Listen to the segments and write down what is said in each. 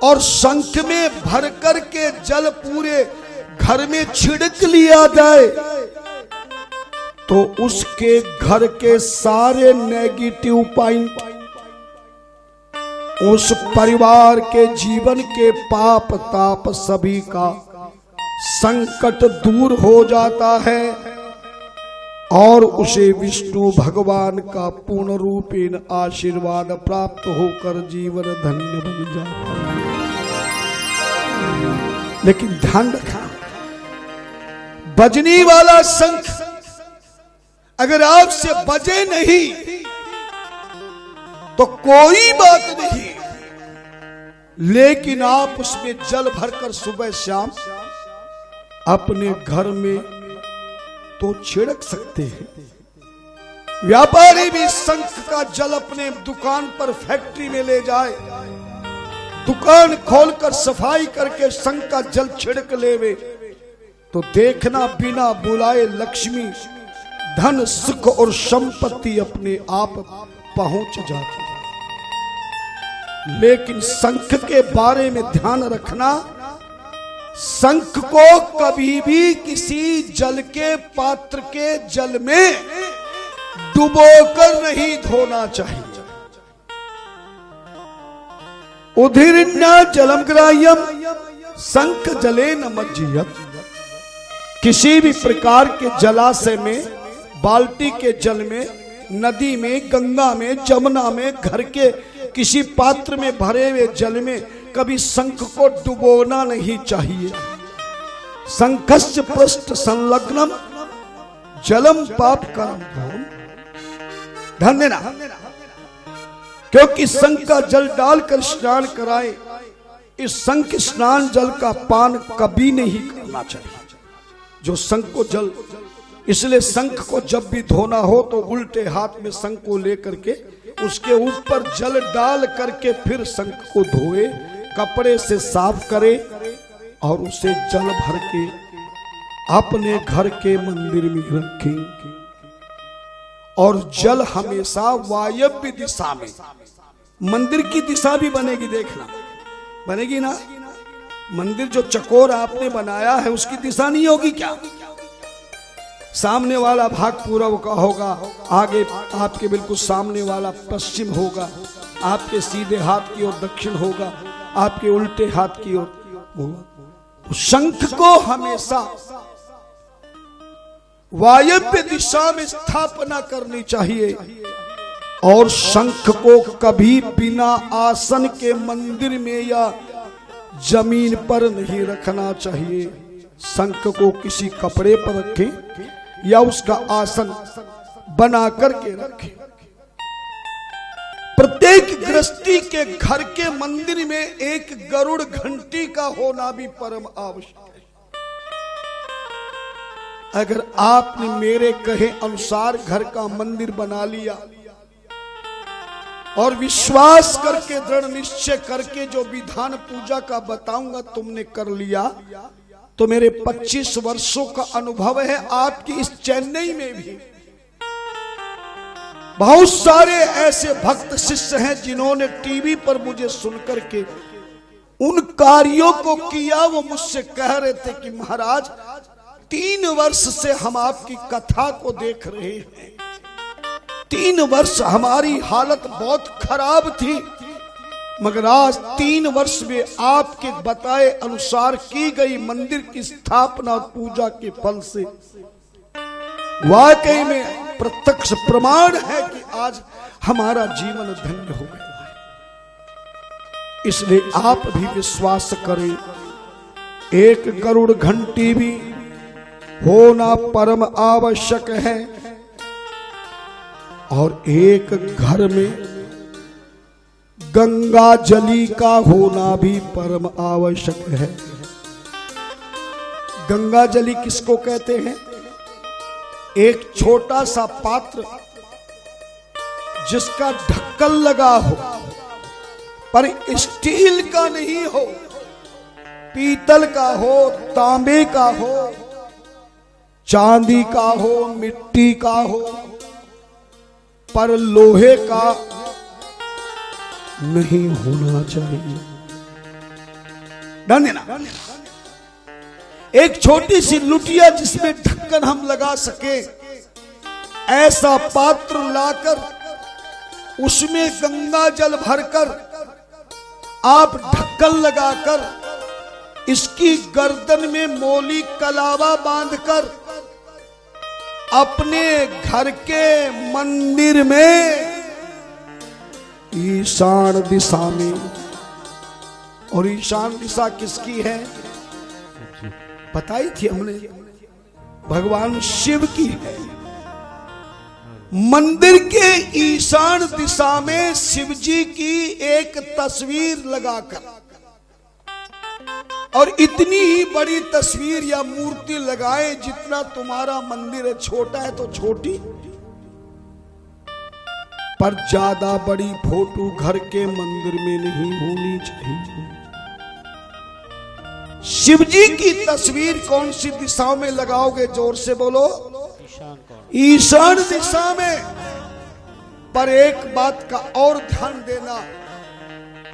और शंख में भर कर के जल पूरे घर में छिड़क लिया जाए तो उसके घर के सारे नेगेटिव पॉइंट, उस परिवार के जीवन के पाप ताप सभी का संकट दूर हो जाता है और उसे विष्णु भगवान का पूर्ण रूपेण आशीर्वाद प्राप्त होकर जीवन धन्य बन जाता है। लेकिन ध्यान रखना, बजने वाला शंख अगर आपसे बजे नहीं तो कोई बात नहीं, लेकिन आप उसमें जल भरकर सुबह शाम अपने घर में तो छिड़क सकते हैं। व्यापारी भी शंख का जल अपने दुकान पर, फैक्ट्री में ले जाए, दुकान खोलकर सफाई करके शंख का जल छिड़क लेवे तो देखना बिना बुलाए लक्ष्मी, धन, सुख और संपत्ति अपने आप पहुंच जाती है। लेकिन शंख के बारे में ध्यान रखना, शंख को कभी भी किसी जल के पात्र के जल में डुबोकर नहीं धोना चाहिए। उदीर्णा जलम ग्राह्यम शंख जले न मज्जियत। किसी भी प्रकार के जलाशय में, बाल्टी के जल में, नदी में, गंगा में, जमुना में, घर के किसी पात्र में भरे हुए जल में कभी शंख को डुबोना नहीं चाहिए। शंखस्य पृष्ठ संलग्नम जलम पाप कर्म भूम। ध्यान देना, क्योंकि शंख का जल डालकर स्नान कराए, इस शंख स्नान जल का पान कभी नहीं करना चाहिए। जो शंख को जल, इसलिए शंख को जब भी धोना हो तो उल्टे हाथ में शंख को लेकर के उसके ऊपर जल डाल करके फिर शंख को धोए, कपड़े से साफ करे और उसे जल भर के अपने घर के मंदिर में रखें। और जल हमेशा वायव्य दिशा में, मंदिर की दिशा भी बनेगी, देखना बनेगी ना। मंदिर जो चकोर आपने बनाया है उसकी दिशा नहीं होगी क्या? सामने वाला भाग पूर्व का होगा, आगे आपके बिल्कुल सामने वाला पश्चिम होगा, आपके सीधे हाथ की ओर दक्षिण होगा, आपके उल्टे हाथ की ओर होगा। तो शंख को हमेशा वायव्य दिशा में स्थापना करनी चाहिए और शंख को कभी बिना आसन के मंदिर में या जमीन पर नहीं रखना चाहिए। शंख को किसी कपड़े पर रखें या उसका आसन बना करके रखें। प्रत्येक गृहस्थी के घर के मंदिर में एक गरुड़ घंटी का होना भी परम आवश्यक है। अगर आपने मेरे कहे अनुसार घर का मंदिर बना लिया और विश्वास करके, दृढ़ निश्चय करके जो विधान पूजा का बताऊंगा तुमने कर लिया, तो मेरे 25 वर्षों का अनुभव है आपकी इस चेन्नई में भी बहुत सारे ऐसे भक्त शिष्य हैं जिन्होंने टीवी पर मुझे सुनकर के उन कार्यों को किया। वो मुझसे कह रहे थे कि महाराज 3 वर्ष से हम आपकी कथा को देख रहे हैं, 3 वर्ष हमारी हालत बहुत खराब थी, मगर आज 3 वर्ष में आपके बताए अनुसार की गई मंदिर की स्थापना और पूजा के फल से वाकई में प्रत्यक्ष प्रमाण है कि आज हमारा जीवन धन्य हो गया है। इसलिए आप भी विश्वास करें, एक गरुड़ घंटी भी होना परम आवश्यक है और एक घर में गंगा जली का होना भी परम आवश्यक है। गंगा जली किसको कहते हैं? एक छोटा सा पात्र जिसका ढक्कन लगा हो पर स्टील का नहीं हो, पीतल का हो, तांबे का हो, चांदी का हो, मिट्टी का हो, पर लोहे का नहीं होना चाहिए। ध्यान देना, एक छोटी सी लुटिया जिसमें ढक्कन हम लगा सके, ऐसा पात्र लाकर उसमें गंगा जल भरकर आप ढक्कन लगाकर इसकी गर्दन में मोली कलावा बांधकर अपने घर के मंदिर में ईशान दिशा में, और ईशान दिशा किसकी है बताई थी हमने, भगवान शिव की है। मंदिर के ईशान दिशा में शिव जी की एक तस्वीर लगाकर, और इतनी ही बड़ी तस्वीर या मूर्ति लगाए जितना तुम्हारा मंदिर है, छोटा है तो छोटी, पर ज्यादा बड़ी फोटो घर के मंदिर में नहीं होनी चाहिए। शिव जी की तस्वीर कौन सी दिशाओं में लगाओगे? जोर से बोलो, ईशान दिशा में। पर एक बात का और ध्यान देना,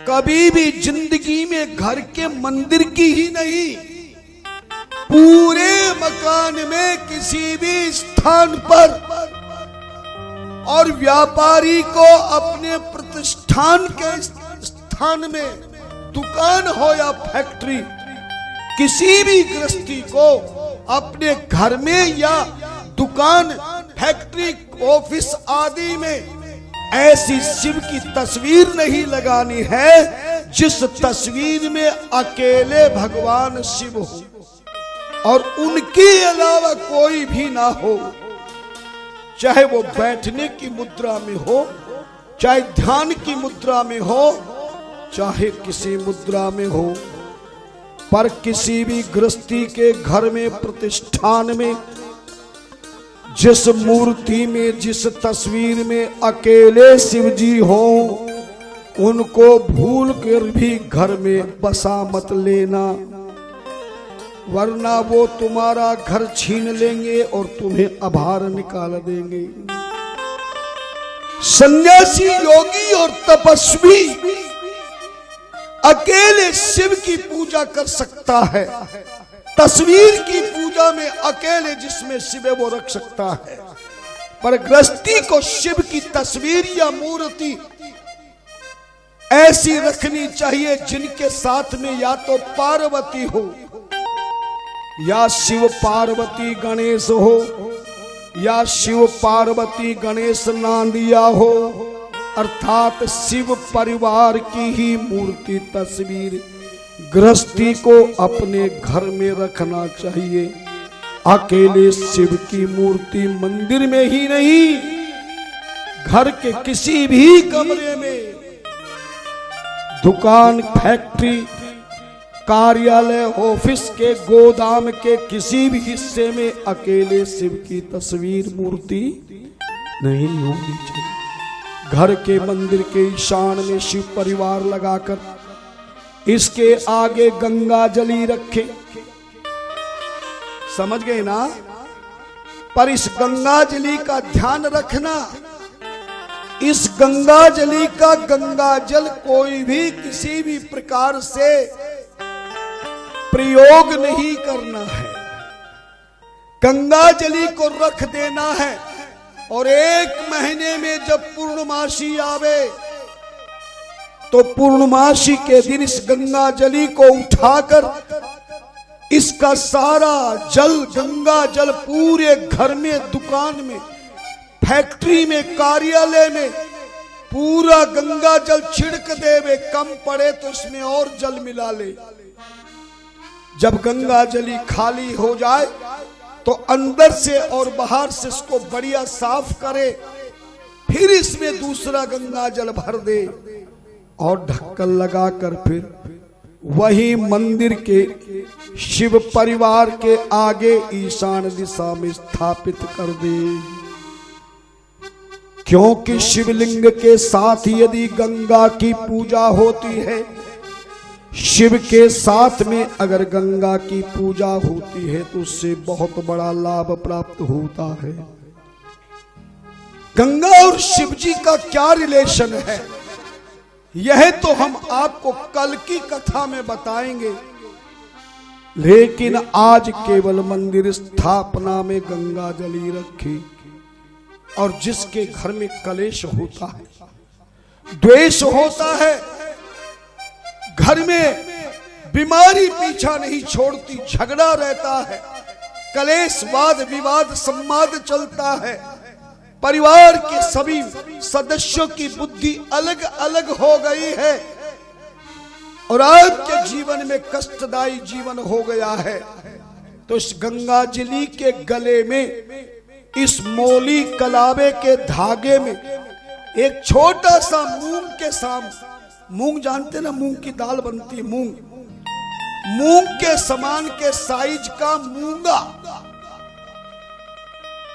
कभी भी जिंदगी में घर के मंदिर की ही नहीं, पूरे मकान में किसी भी स्थान पर, और व्यापारी को अपने प्रतिष्ठान के स्थान में, दुकान हो या फैक्ट्री, किसी भी गृहस्थी को अपने घर में या दुकान, फैक्ट्री, ऑफिस आदि में ऐसी शिव की तस्वीर नहीं लगानी है जिस तस्वीर में अकेले भगवान शिव हो और उनके अलावा कोई भी ना हो। चाहे वो बैठने की मुद्रा में हो, चाहे ध्यान की मुद्रा में हो, चाहे किसी मुद्रा में हो, पर किसी भी गृहस्थी के घर में, प्रतिष्ठान में, जिस मूर्ति में, जिस तस्वीर में अकेले शिव जी हो, उनको भूल कर भी घर में बसा मत लेना, वरना वो तुम्हारा घर छीन लेंगे और तुम्हें अभार निकाल देंगे। सन्यासी, योगी और तपस्वी अकेले शिव की पूजा कर सकता है, तस्वीर की पूजा में अकेले जिसमें शिव है वो रख सकता है, पर गृहस्थी को शिव की तस्वीर या मूर्ति ऐसी रखनी चाहिए जिनके साथ में या तो पार्वती हो, या शिव पार्वती गणेश हो, या शिव पार्वती गणेश नांदिया हो, अर्थात शिव परिवार की ही मूर्ति, तस्वीर गृहस्थी को अपने घर में रखना चाहिए। अकेले शिव की मूर्ति मंदिर में ही नहीं, घर के किसी भी कमरे में, दुकान, फैक्ट्री, कार्यालय, ऑफिस के, गोदाम के किसी भी हिस्से में अकेले शिव की तस्वीर, मूर्ति नहीं होनी चाहिए। घर के मंदिर के ईशान में शिव परिवार लगाकर इसके आगे गंगा जली रखे, समझ गए ना? पर इस गंगा जली का ध्यान रखना, इस गंगा जली का, गंगा जल कोई भी किसी भी प्रकार से प्रयोग नहीं करना है, गंगा जली को रख देना है। और 1 महीने में जब पूर्णमासी आवे तो पूर्णमासी के दिन इस गंगा जली को उठाकर इसका सारा जल, गंगा जल पूरे घर में, दुकान में, फैक्ट्री में, कार्यालय में पूरा गंगा जल छिड़क देवे, कम पड़े तो इसमें और जल मिला ले। जब गंगा जली खाली हो जाए तो अंदर से और बाहर से इसको बढ़िया साफ करे, फिर इसमें दूसरा गंगा जल भर दे और ढक्कन लगाकर फिर वही मंदिर के शिव परिवार के आगे ईशान दिशा में स्थापित कर दे। क्योंकि शिवलिंग के साथ यदि गंगा की पूजा होती है, शिव के साथ में अगर गंगा की पूजा होती है तो उससे बहुत बड़ा लाभ प्राप्त होता है। गंगा और शिव जी का क्या रिलेशन है, यह तो हम आपको कल की कथा में बताएंगे। लेकिन आज केवल मंदिर स्थापना में गंगा जली रखी। और जिसके घर में कलेश होता है, द्वेष होता है, घर में बीमारी पीछा नहीं छोड़ती, झगड़ा रहता है, कलेश वाद विवाद संवाद चलता है, परिवार के सभी सदस्यों की बुद्धि अलग अलग हो गई है और आपके जीवन में कष्टदायी जीवन हो गया है, तो इस गंगा जली के गले में, इस मोली कलावे के धागे में एक छोटा सा मूंग के साम, मूंग जानते ना, मूंग की दाल बनती है, मूंग के समान के साइज का मूंगा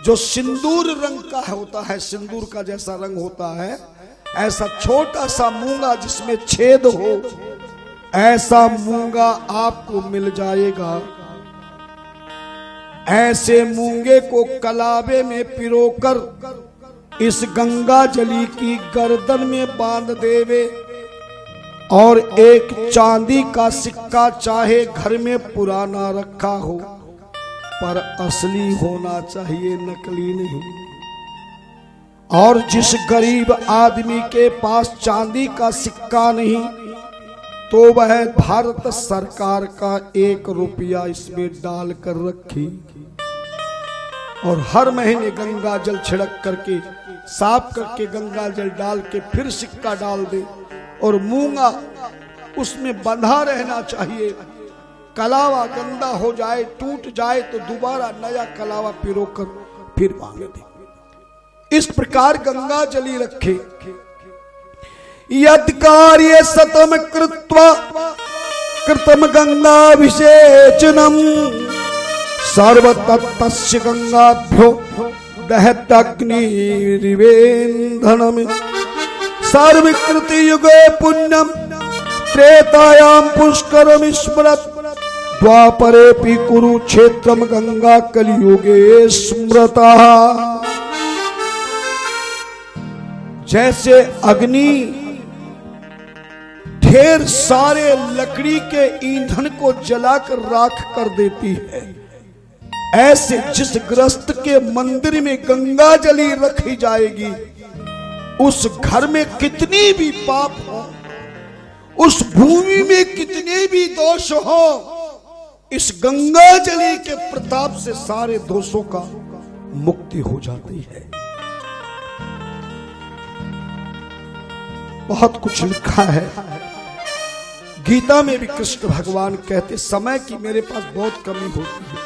जो सिंदूर रंग का होता है, सिंदूर का जैसा रंग होता है, ऐसा छोटा सा मूंगा जिसमें छेद हो, ऐसा मूंगा आपको मिल जाएगा। ऐसे मूंगे को कलावे में पिरोकर इस गंगा जली की गर्दन में बांध देवे और एक चांदी का सिक्का चाहे घर में पुराना रखा हो, पर असली होना चाहिए, नकली नहीं। और जिस गरीब आदमी के पास चांदी का सिक्का नहीं, तो वह भारत सरकार का 1 रुपया इसमें डाल कर रखी और हर महीने गंगा जल छिड़क करके साफ करके गंगा जल डाल के फिर सिक्का डाल दे और मूंगा उसमें बंधा रहना चाहिए। कलावा गंदा हो जाए, टूट जाए तो दोबारा नया कलावा पिरोकर फिर बांध दे। इस प्रकार गंगा जली रखे। यद कार्य सतम कृत्वा कृतम गंगाभिषेचनम सर्वतत्तस्य गंगाभ्यो दहत्यग्निरिवेन्धनम सर्वकृति युगे पुण्यम त्रेतायां पुष्करम स्मरत् द्वापरेऽपि कुरुक्षेत्रम गंगा कलियुगे स्मृता। जैसे अग्नि ढेर सारे लकड़ी के ईंधन को जलाकर राख कर देती है, ऐसे जिस गृहस्थ के मंदिर में गंगा जली रखी जाएगी, उस घर में कितनी भी पाप हो, उस भूमि में कितने भी दोष हो, इस गंगा जली के प्रताप से सारे दोषों का मुक्ति हो जाती है। बहुत कुछ लिखा है गीता में भी। कृष्ण भगवान कहते समय की मेरे पास बहुत कमी होती है,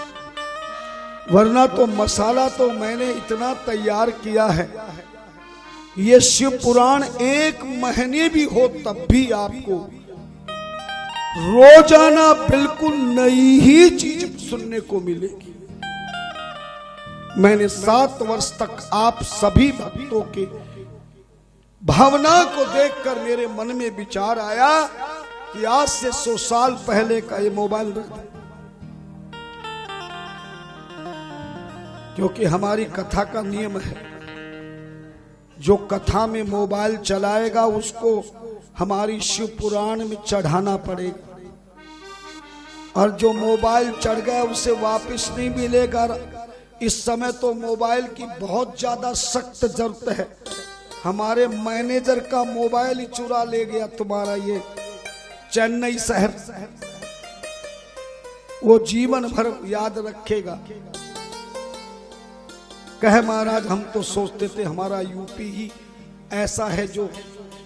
वरना तो मसाला तो मैंने इतना तैयार किया है, ये शिव पुराण 1 महीने भी हो तब भी आपको रोजाना बिल्कुल नई ही चीज सुनने को मिलेगी। मैंने 7 वर्ष तक आप सभी भक्तों के भावना को देखकर मेरे मन में विचार आया कि आज से 100 साल पहले का ये मोबाइल रख दे, क्योंकि हमारी कथा का नियम है, जो कथा में मोबाइल चलाएगा उसको हमारी शिव पुराण में चढ़ाना पड़ेगा, और जो मोबाइल चढ़ गया उसे वापस नहीं मिलेगा। इस समय तो मोबाइल की बहुत ज्यादा सख्त जरूरत है। हमारे मैनेजर का मोबाइल ही चुरा ले गया तुम्हारा ये चेन्नई शहर, वो जीवन भर याद रखेगा। कहे महाराज हम तो सोचते थे हमारा यूपी ही ऐसा है जो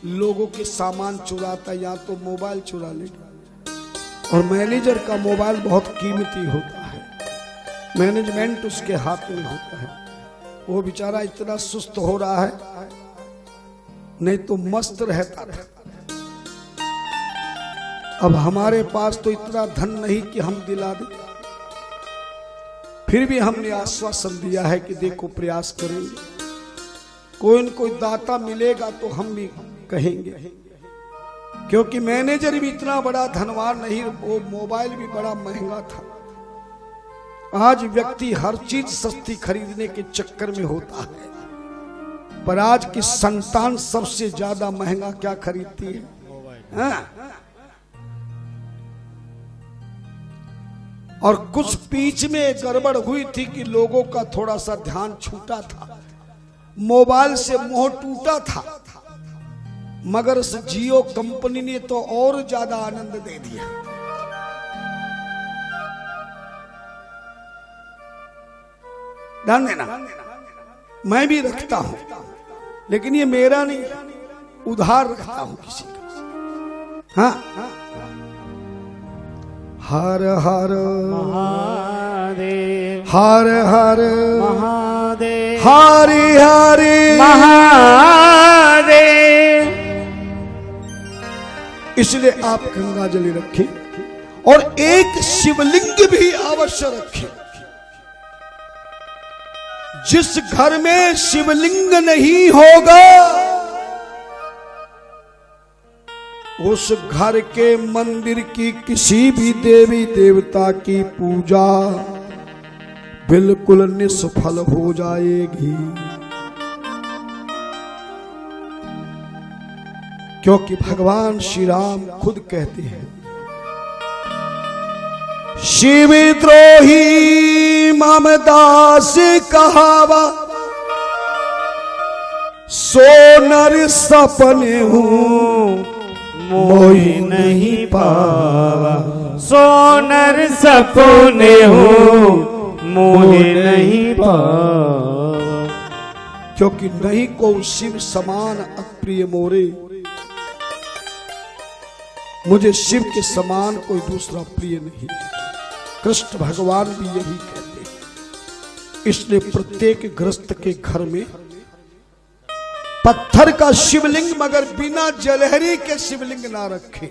लोगों के सामान चुराता, या तो मोबाइल चुरा लेगा। और मैनेजर का मोबाइल बहुत कीमती होता है, मैनेजमेंट उसके हाथ में होता है। वो बेचारा इतना सुस्त हो रहा है, नहीं तो मस्त रहता था। अब हमारे पास तो इतना धन नहीं कि हम दिला दें, फिर भी हमने आश्वासन दिया है कि देखो प्रयास करेंगे, कोई न कोई दाता मिलेगा तो हम भी कहेंगे, क्योंकि मैनेजर भी इतना बड़ा धनवान नहीं, वो मोबाइल भी बड़ा महंगा था। आज व्यक्ति हर चीज सस्ती खरीदने के चक्कर में होता है, पर आज की संतान सबसे ज्यादा महंगा क्या खरीदती है? और कुछ बीच में गड़बड़ हुई थी कि लोगों का थोड़ा सा ध्यान छूटा था, मोबाइल से मोह टूटा था, मगर इस जियो कंपनी ने तो और ज्यादा आनंद दे दिया। ध्यान देना, मैं भी रखता हूं, लेकिन ये मेरा नहीं, उधार रखता हूं किसी का। हाँ, हर हर महादेव, हर हर महादेव, हरि हरि महादेव। इसलिए आप गंगा जल रखें और एक शिवलिंग भी अवश्य रखें। जिस घर में शिवलिंग नहीं होगा उस घर के मंदिर की किसी भी देवी देवता की पूजा बिल्कुल निष्फल हो जाएगी, क्योंकि भगवान श्री राम खुद कहते हैं, शिवद्रोही मम दास कहावा, सो नर सपने हूँ मोहि नहीं पावा, सोनर सपने हो मोहि नहीं पावा। क्योंकि नहीं को शिव समान अप्रिय मोरे, मुझे शिव के समान कोई दूसरा प्रिय नहीं है। कृष्ण भगवान भी यही कहते हैं। इसलिए प्रत्येक गृहस्थ के घर में पत्थर का शिवलिंग मगर बिना जलहरी के शिवलिंग ना रखे।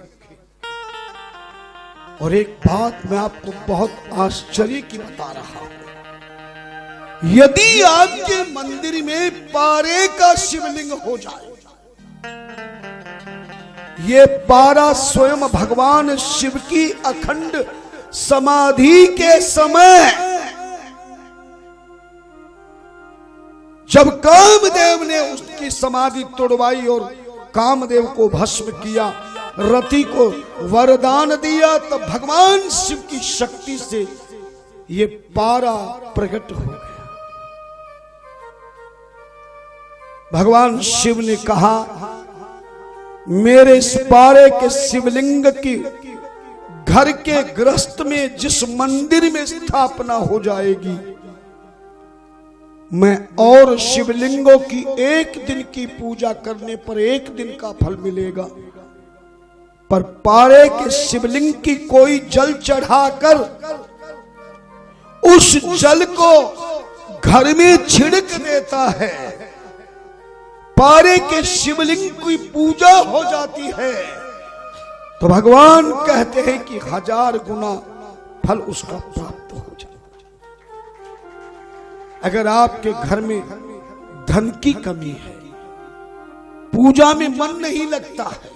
और एक बात मैं आपको बहुत आश्चर्य की बता रहा हूं, यदि आपके मंदिर में पारे का शिवलिंग हो जाए, ये पारा स्वयं भगवान शिव की अखंड समाधि के समय जब कामदेव ने उसकी समाधि तोड़वाई और कामदेव को भस्म किया, रति को वरदान दिया, तब भगवान शिव की शक्ति से ये पारा प्रकट हो गया। भगवान शिव ने कहा, मेरे इस पारे के शिवलिंग की घर के गृहस्थ में जिस मंदिर में स्थापना हो जाएगी, मैं और शिवलिंगों की एक दिन की पूजा करने पर एक दिन का फल मिलेगा, पर पारे के शिवलिंग की कोई जल चढ़ाकर उस जल को घर में छिड़क देता है, पारे के शिवलिंग की पूजा हो जाती है, तो भगवान कहते हैं कि 1000 गुना फल उसका प्राप्त हो जाए। अगर आपके घर में धन की कमी है, पूजा में मन नहीं लगता है,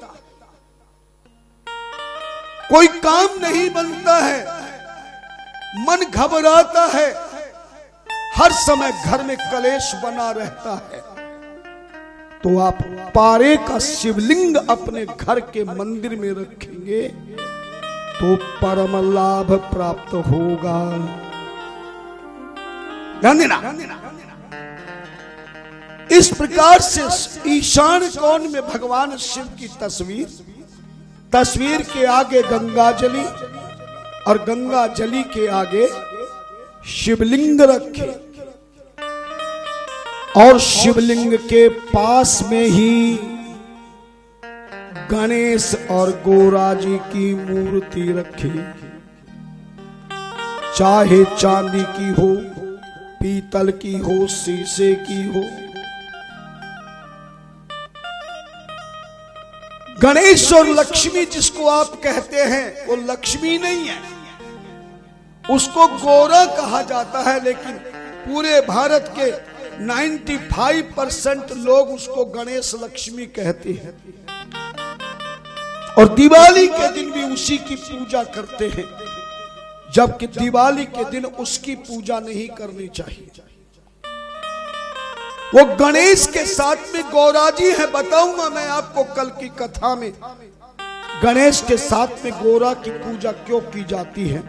कोई काम नहीं बनता है, मन घबराता है, हर समय घर में कलेश बना रहता है, तो आप पारे का शिवलिंग अपने घर के मंदिर में रखेंगे तो परम लाभ प्राप्त होगा। ध्यान देना, इस प्रकार से ईशान कोण में भगवान शिव की तस्वीर के आगे गंगा जली और गंगा जली के आगे शिवलिंग रखे, और शिवलिंग के पास में ही गणेश और गोरा जी की मूर्ति रखे, चाहे चांदी की हो, पीतल की हो, शीशे की हो। गणेश और लक्ष्मी जिसको आप कहते हैं वो लक्ष्मी नहीं है, उसको गोरा कहा जाता है, लेकिन पूरे भारत के 95% लोग उसको गणेश लक्ष्मी कहते हैं, और दिवाली के दिन भी उसी की पूजा करते हैं, जबकि दिवाली के दिन उसकी पूजा नहीं करनी चाहिए। वो गणेश के साथ में गौरा जी है, बताऊंगा मैं आपको कल की कथा में गणेश के साथ में गौरा की पूजा क्यों की जाती है।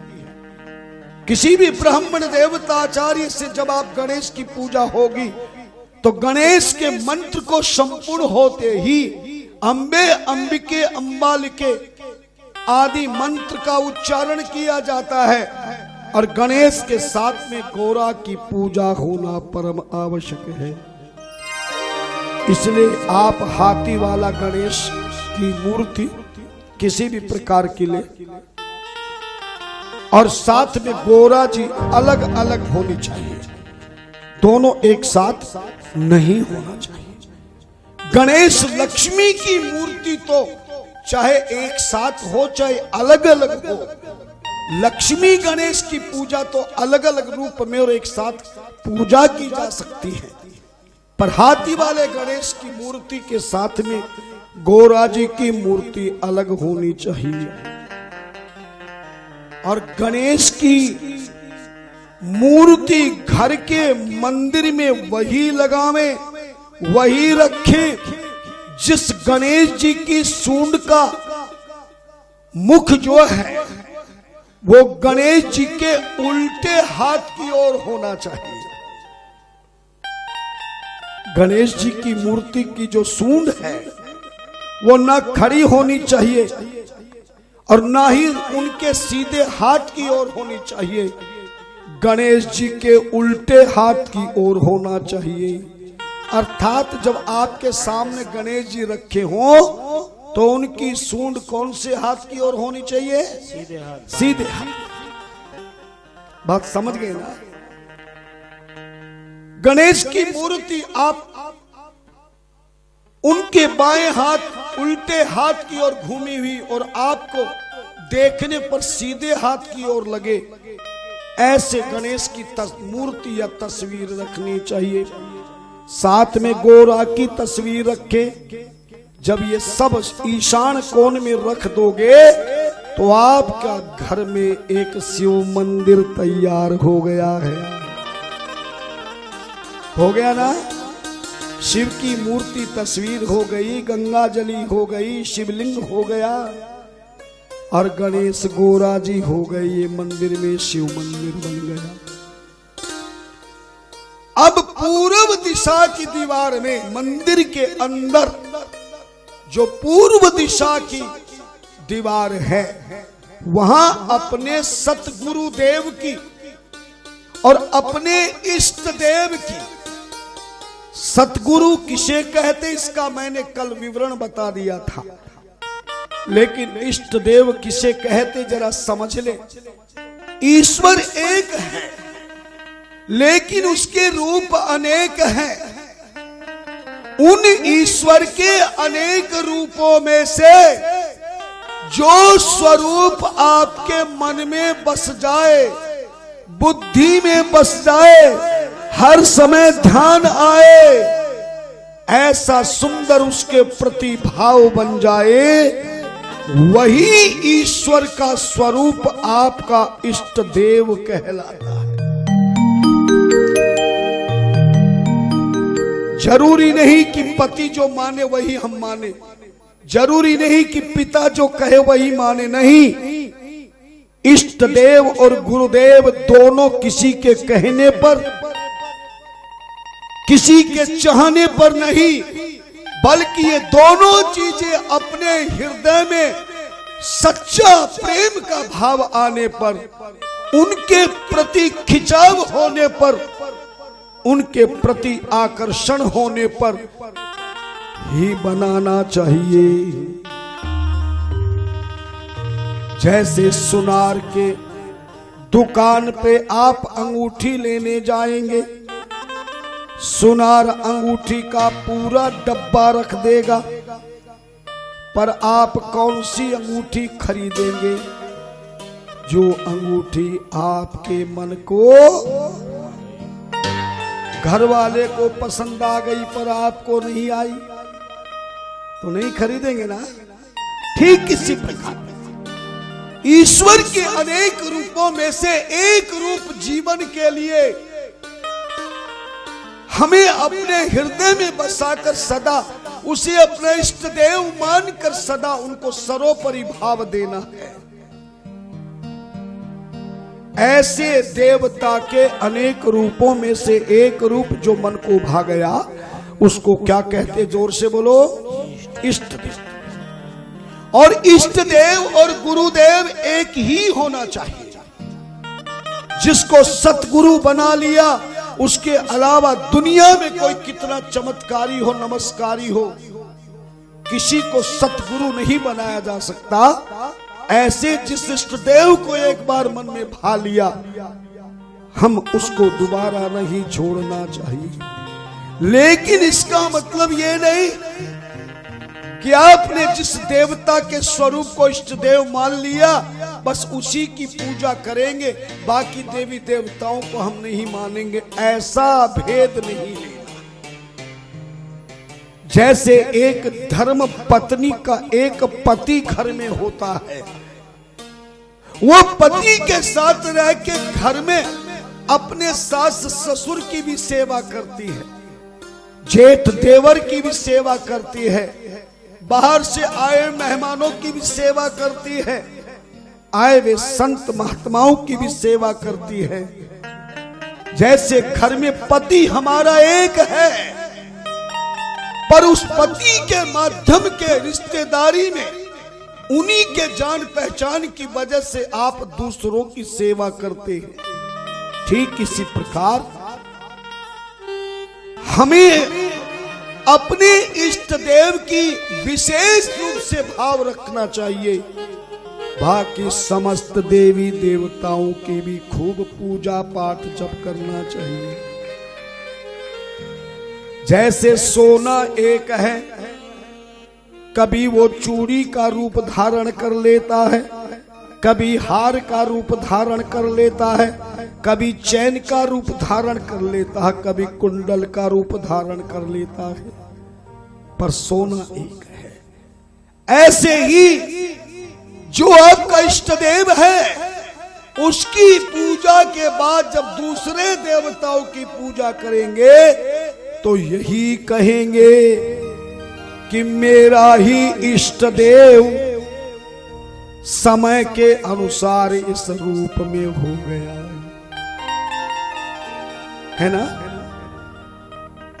किसी भी ब्राह्मण देवता आचार्य से जब आप गणेश की पूजा होगी तो गणेश के मंत्र को संपूर्ण होते ही अंबे, अंबिके, अंबालिके आदि मंत्र का उच्चारण किया जाता है और गणेश के साथ में गौरा की पूजा होना परम आवश्यक है। इसलिए आप हाथी वाला गणेश की मूर्ति किसी भी प्रकार की ले और साथ में गौरा जी अलग अलग होनी चाहिए, दोनों एक साथ नहीं होना चाहिए। गणेश लक्ष्मी की मूर्ति तो चाहे एक साथ हो चाहे अलग अलग हो, लक्ष्मी गणेश की पूजा तो अलग अलग रूप में और एक साथ पूजा की जा सकती है, पर हाथी वाले गणेश की मूर्ति के साथ में गौरा जी की मूर्ति अलग होनी चाहिए। और गणेश की मूर्ति घर के मंदिर में वही लगावे, वही रखे जिस गणेश जी की सूंड का मुख जो है वो गणेश जी के उल्टे हाथ की ओर होना चाहिए। गणेश जी की मूर्ति की जो सूंड है वो ना खड़ी होनी चाहिए और ना ही उनके सीधे हाथ की ओर होनी चाहिए, गणेश जी के उल्टे हाथ की ओर होना चाहिए। अर्थात जब आपके सामने गणेश जी रखे हों तो उनकी सूंड कौन से हाथ की ओर होनी चाहिए? सीधे हाथ। सीधे हाथ। बात समझ गए ना? गणेश की मूर्ति आप उनके बाएं हाथ उल्टे हाथ की ओर घूमी हुई और आपको देखने पर सीधे हाथ की ओर लगे, ऐसे गणेश की मूर्ति या तस्वीर रखनी चाहिए। साथ में गौरा की तस्वीर रखे। जब ये सब ईशान कोण में रख दोगे तो आपका घर में एक शिव मंदिर तैयार हो गया है। हो गया ना? शिव की मूर्ति तस्वीर हो गई, गंगा जली हो गई, शिवलिंग हो गया और गणेश गौरा जी हो गए। ये मंदिर में शिव मंदिर बन गया। अब पूर्व दिशा की दीवार में मंदिर के अंदर जो पूर्व दिशा की दीवार है वहां अपने सतगुरु देव की और अपने इष्ट देव की, सतगुरु किसे कहते इसका मैंने कल विवरण बता दिया था, लेकिन इष्ट देव किसे कहते जरा समझ ले। ईश्वर एक है लेकिन उसके रूप अनेक हैं। उन ईश्वर के अनेक रूपों में से जो स्वरूप आपके मन में बस जाए, बुद्धि में बस जाए, हर समय ध्यान आए, ऐसा सुंदर उसके प्रति भाव बन जाए, वही ईश्वर का स्वरूप आपका इष्ट देव कहलाता है। जरूरी नहीं कि पति जो माने वही हम माने, जरूरी नहीं कि पिता जो कहे वही माने, नहीं। इष्ट देव और गुरुदेव दोनों किसी के कहने पर, किसी के चाहने पर नहीं, बल्कि ये दोनों चीजें अपने हृदय में सच्चा प्रेम का भाव आने पर, उनके प्रति खिंचाव होने पर, उनके प्रति आकर्षण होने पर ही बनाना चाहिए। जैसे सुनार के दुकान पे आप अंगूठी लेने जाएंगे, सुनार अंगूठी का पूरा डब्बा रख देगा, पर आप कौन सी अंगूठी खरीदेंगे? जो अंगूठी आपके मन को, घर वाले को पसंद आ गई पर आपको नहीं आई तो नहीं खरीदेंगे ना। ठीक इसी प्रकार ईश्वर के अनेक रूपों में से एक रूप जीवन के लिए हमें अपने हृदय में बसाकर सदा उसे अपना इष्ट देव मानकर सदा उनको सर्वोपरि भाव देना है। ऐसे देवता के अनेक रूपों में से एक रूप जो मन को भा गया उसको क्या कहते, जोर से बोलो, इष्ट देव। और इष्ट देव और गुरुदेव एक ही होना चाहिए। जिसको सतगुरु बना लिया, उसके अलावा दुनिया में कोई कितना चमत्कारी हो, नमस्कारी हो, किसी को सतगुरु नहीं बनाया जा सकता। ऐसे जिस इष्ट देव को एक बार मन में भा लिया, हम उसको दोबारा नहीं छोड़ना चाहिए। लेकिन इसका मतलब ये नहीं कि आपने जिस देवता के स्वरूप को इष्ट देव मान लिया बस उसी की पूजा करेंगे, बाकी देवी देवताओं को हम नहीं मानेंगे, ऐसा भेद नहीं लेना। जैसे एक धर्म पत्नी का एक पति घर में होता है, वो पति के साथ रह के घर में अपने सास ससुर की भी सेवा करती है, जेठ देवर की भी सेवा करती है, बाहर से आए मेहमानों की भी सेवा करती है, आए वे संत महात्माओं की भी सेवा करती है। जैसे घर में पति हमारा एक है, पर उस पति के माध्यम के रिश्तेदारी में उन्हीं के जान पहचान की वजह से आप दूसरों की सेवा करते हैं। ठीक इसी प्रकार हमें अपने इष्ट देव की विशेष रूप से भाव रखना चाहिए। बाकी समस्त देवी देवताओं की भी खूब पूजा पाठ जप करना चाहिए। जैसे सोना एक है, कभी वो चूड़ी का रूप धारण कर लेता है, कभी हार का रूप धारण कर लेता है, कभी चैन का रूप धारण कर लेता है, कभी कुंडल का रूप धारण कर लेता है, पर सोना एक है। ऐसे ही जो आपका इष्ट देव है, उसकी पूजा के बाद जब दूसरे देवताओं की पूजा करेंगे तो यही कहेंगे कि मेरा ही इष्ट देव समय के अनुसार इस रूप में हो गया है ना।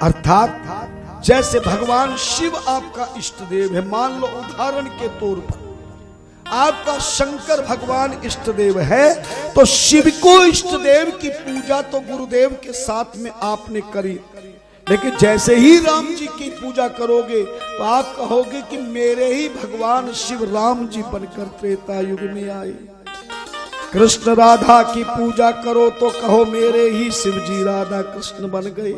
अर्थात जैसे भगवान शिव आपका इष्ट देव है, मान लो उदाहरण के तौर पर आपका शंकर भगवान इष्ट देव है, तो शिव को इष्ट देव की पूजा तो गुरुदेव के साथ में आपने करी, लेकिन जैसे ही राम जी की पूजा करोगे तो आप कहोगे कि मेरे ही भगवान शिव राम जी बनकर त्रेता युग में आए। कृष्ण राधा की पूजा करो तो कहो मेरे ही शिव जी राधा कृष्ण बन गए।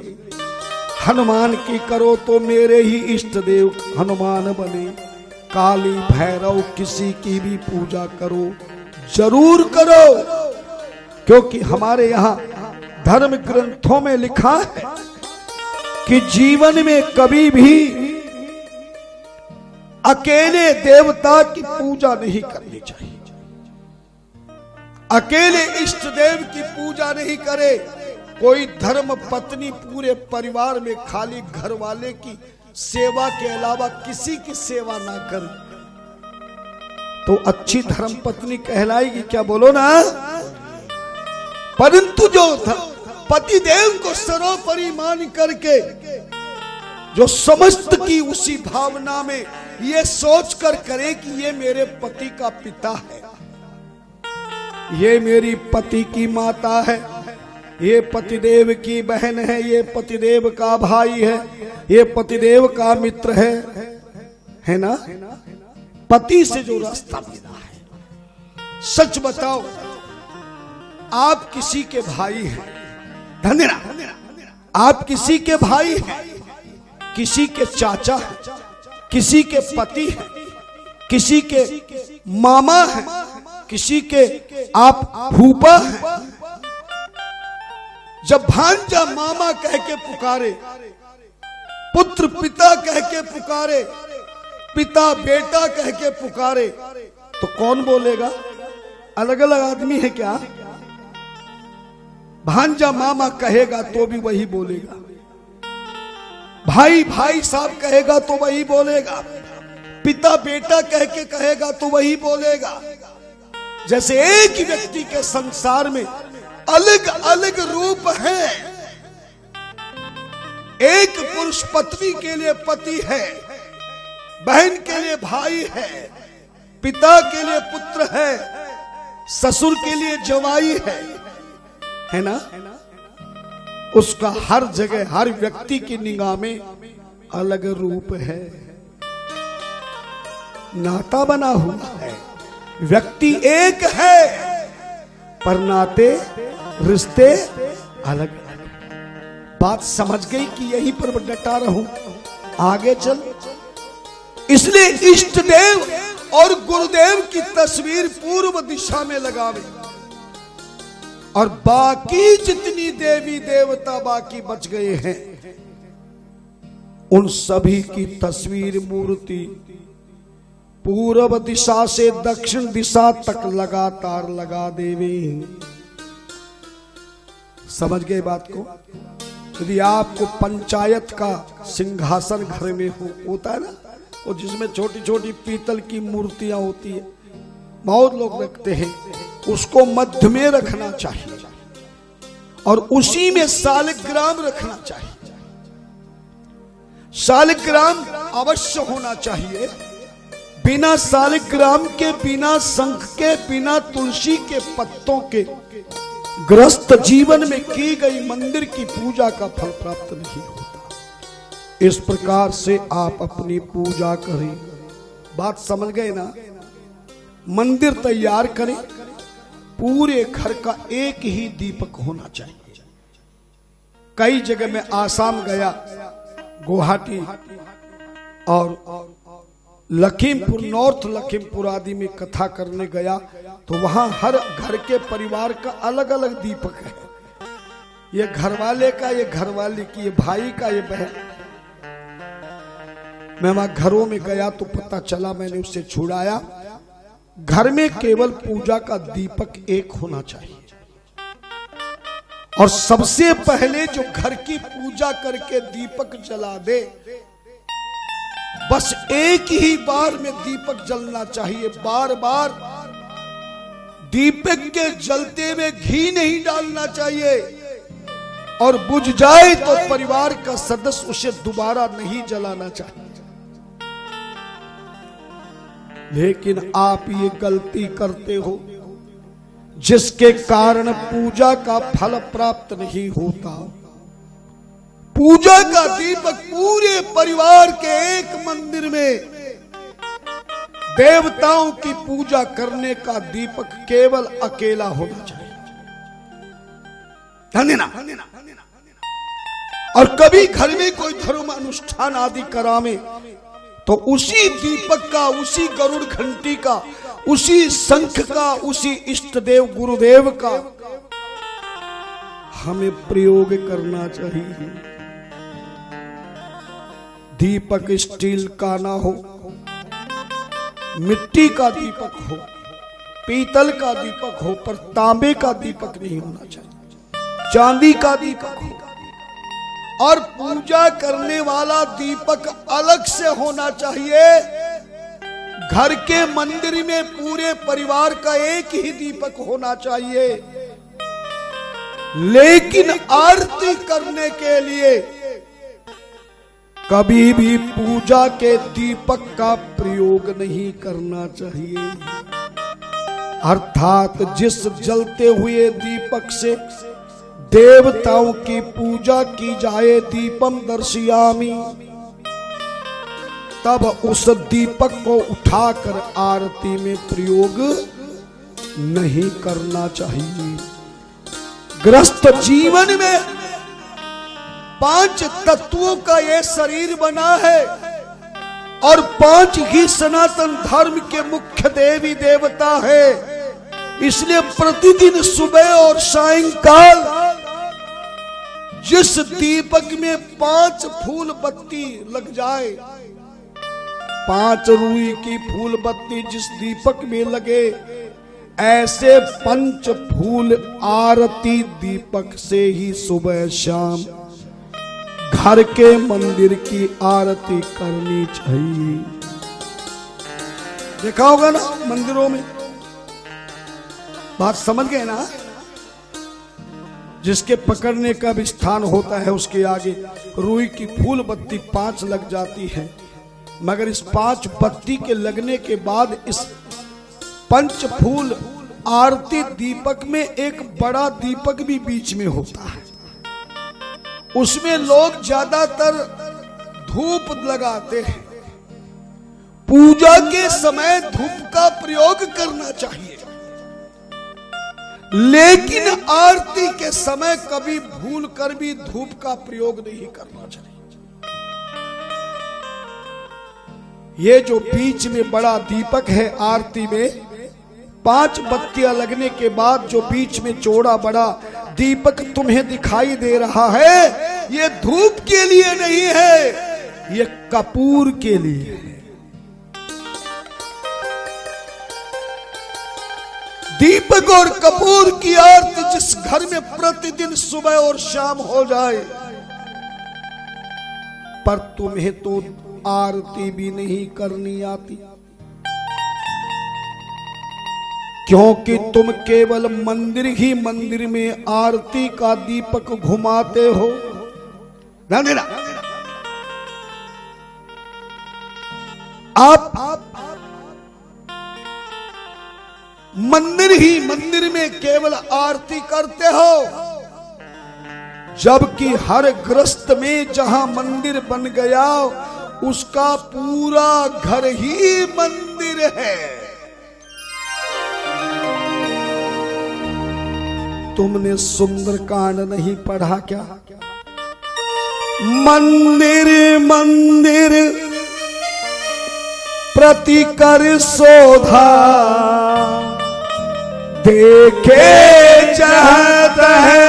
हनुमान की करो तो मेरे ही इष्ट देव हनुमान बने। काली भैरव किसी की भी पूजा करो, जरूर करो, क्योंकि हमारे यहाँ धर्म ग्रंथों में लिखा है कि जीवन में कभी भी अकेले देवता की पूजा नहीं करनी चाहिए, अकेले इष्ट देव की पूजा नहीं करे। कोई धर्म पत्नी पूरे परिवार में खाली घर वाले की सेवा के अलावा किसी की सेवा ना करे तो अच्छी धर्म पत्नी कहलाएगी क्या, बोलो ना। परंतु जो पति देव को सर्वोपरि मान करके जो समस्त की उसी भावना में ये सोच कर करे कि ये मेरे पति का पिता है, ये मेरी पति की माता है, ये पतिदेव की बहन है, ये पतिदेव का भाई है, ये पतिदेव का मित्र है ना। पति से जो रास्ता मिला है, सच बताओ आप किसी के भाई हैं, धन्यवाद, आप किसी के भाई हैं, किसी के चाचा हैं, किसी के पति हैं, किसी के मामा हैं, किसी के आप फूफा हैं। जब भांजा मामा कह के पुकारे, पुत्र पिता कह के पुकारे, पिता बेटा कह के पुकारे, तो कौन बोलेगा? अलग अलग आदमी है क्या? भांजा मामा कहेगा तो भी वही बोलेगा, भाई भाई साहब कहेगा तो वही बोलेगा, पिता बेटा कह के कहेगा तो वही बोलेगा। जैसे एक ही व्यक्ति के संसार में अलग अलग रूप हैं। एक पुरुष पत्नी के लिए पति है, बहन के लिए भाई है, पिता के लिए पुत्र है, ससुर के लिए जवाई है ना? उसका हर जगह हर व्यक्ति की निगाह में अलग रूप है, नाता बना हुआ है। व्यक्ति एक है पर नाते रिश्ते अलग अलग। बात समझ गई कि यहीं पर डटा रहूं, आगे चल। इसलिए इष्ट देव और गुरुदेव की तस्वीर पूर्व दिशा में लगावे और बाकी जितनी देवी देवता बाकी बच गए हैं उन सभी की तस्वीर मूर्ति पूर्व दिशा से दक्षिण दिशा तक लगातार लगा देवे। समझ गए बात को? यदि आपको पंचायत का सिंहासन घर में होता है ना, वो जिसमें छोटी छोटी पीतल की मूर्तियां होती है, बहुत लोग रखते हैं, उसको मध्य में रखना चाहिए और उसी में शालिग्राम रखना चाहिए। शालिग्राम अवश्य होना चाहिए। बिना शालिग्राम के, बिना शंख के, बिना तुलसी के पत्तों के गृहस्थ जीवन में की गई मंदिर की पूजा का फल प्राप्त नहीं होता। इस प्रकार से आप अपनी पूजा करें। बात समझ गए ना? मंदिर तैयार करें, पूरे घर का एक ही दीपक होना चाहिए। कई जगह में आसाम गया, गुवाहाटी और लखीमपुर, नॉर्थ लखीमपुर आदि में कथा करने गया तो वहां हर घर के परिवार का अलग अलग दीपक है। ये घर वाले का, ये घर वाले की, ये भाई का, ये बहन। मैं वहां घरों में गया तो पता चला, मैंने उससे छुड़ाया, घर में केवल पूजा का दीपक एक होना चाहिए और सबसे पहले जो घर की पूजा करके दीपक जला दे, बस एक ही बार में दीपक जलना चाहिए। बार बार दीपक के जलते में घी नहीं डालना चाहिए और बुझ जाए तो परिवार का सदस्य उसे दोबारा नहीं जलाना चाहिए। लेकिन आप ये गलती करते हो जिसके कारण पूजा का फल प्राप्त नहीं होता। पूजा का दीपक पूरे परिवार के एक मंदिर में देवताओं की पूजा करने का दीपक केवल अकेला होना चाहिए। और कभी घर में कोई धर्म अनुष्ठान आदि करावे तो उसी दीपक का, उसी गरुड़ घंटी का, उसी शंख का, उसी इष्ट देव गुरुदेव का हमें प्रयोग करना चाहिए। दीपक स्टील का ना हो, मिट्टी का दीपक हो, पीतल का दीपक हो, पर तांबे का दीपक नहीं होना चाहिए, चांदी का दीपक हो। और पूजा करने वाला दीपक अलग से होना चाहिए। घर के मंदिर में पूरे परिवार का एक ही दीपक होना चाहिए, लेकिन आरती करने के लिए कभी भी पूजा के दीपक का प्रयोग नहीं करना चाहिए। अर्थात जिस जलते हुए दीपक से देवताओं की पूजा की जाए, दीपम दर्शयामि, तब उस दीपक को उठाकर आरती में प्रयोग नहीं करना चाहिए। गृहस्थ जीवन में 5 तत्वों का ये शरीर बना है और 5 ही सनातन धर्म के मुख्य देवी देवता है। इसलिए प्रतिदिन सुबह और सायंकाल जिस दीपक में 5 फूल बत्ती लग जाए, 5 रुई की फूल बत्ती जिस दीपक में लगे, ऐसे 5 फूल आरती दीपक से ही सुबह शाम घर के मंदिर की आरती करनी चाहिए। देखा होगा ना मंदिरों में बात समझ गए ना? जिसके पकड़ने का भी स्थान होता है उसके आगे रुई की फूल बत्ती 5 लग जाती है, मगर इस 5 बत्ती के लगने के बाद इस पंच फूल आरती दीपक में एक बड़ा दीपक भी बीच में होता है। उसमें लोग ज्यादातर धूप लगाते हैं। पूजा के समय धूप का प्रयोग करना चाहिए, लेकिन आरती के समय कभी भूल कर भी धूप का प्रयोग नहीं करना चाहिए। ये जो बीच में बड़ा दीपक है आरती में, 5 बत्तियां लगने के बाद जो बीच में चौड़ा बड़ा दीपक तुम्हें दिखाई दे रहा है, ये धूप के लिए नहीं है, ये कपूर के लिए है। दीपक और कपूर की आरती जिस घर में प्रतिदिन सुबह और शाम हो जाए, पर तुम्हें तो आरती भी नहीं करनी आती, क्योंकि तुम केवल मंदिर ही मंदिर में आरती का दीपक घुमाते हो। ध्यान देना, आप मंदिर ही मंदिर में केवल आरती करते हो, जबकि हर गृहस्थ में जहां मंदिर बन गया उसका पूरा घर ही मंदिर है। तुमने सुंदरकांड नहीं पढ़ा क्या? मंदिर मंदिर प्रति कर शोधा, देखे चाहत है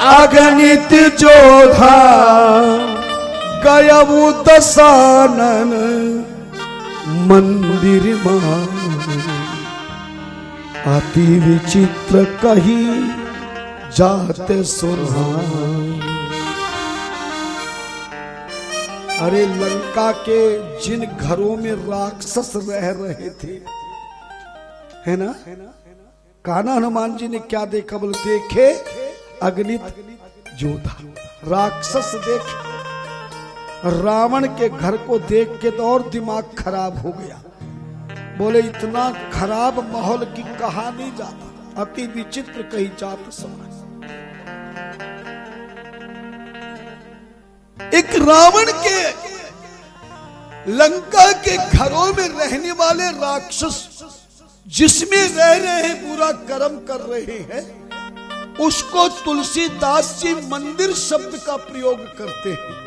अगणित जोधा, गयऊ दशानन मंदिर मान, अति विचित्र कही जाते सुना। अरे लंका के जिन घरों में राक्षस रह रहे थे, है ना, कान्हा हनुमान जी ने क्या देखा? बोले देखे अगणित जोधा, राक्षस देखे। रावण के घर को देख के तो और दिमाग खराब हो गया। बोले इतना खराब माहौल की कहा नहीं जाता, अति विचित्र कही जात समाज। एक रावण के लंका के घरों में रहने वाले राक्षस जिसमें रह रहे हैं, बुरा कर्म कर रहे हैं, उसको तुलसीदास जी मंदिर शब्द का प्रयोग करते हैं।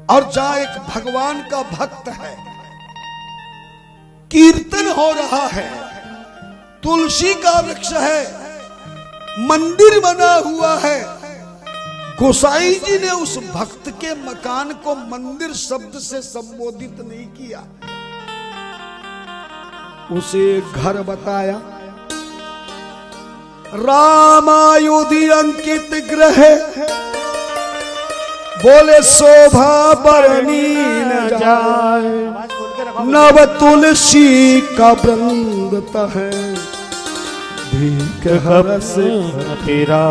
और जहां एक भगवान का भक्त है, कीर्तन हो रहा है, तुलसी का वृक्ष है, मंदिर बना हुआ है, गोसाई जी ने उस भक्त के मकान को मंदिर शब्द से संबोधित नहीं किया, उसे घर बताया। रामायुधि अंकित ग्रह, बोले शोभा बरनी न जाए, नव तुलसी का वृंद है, भीख हरस तेरा।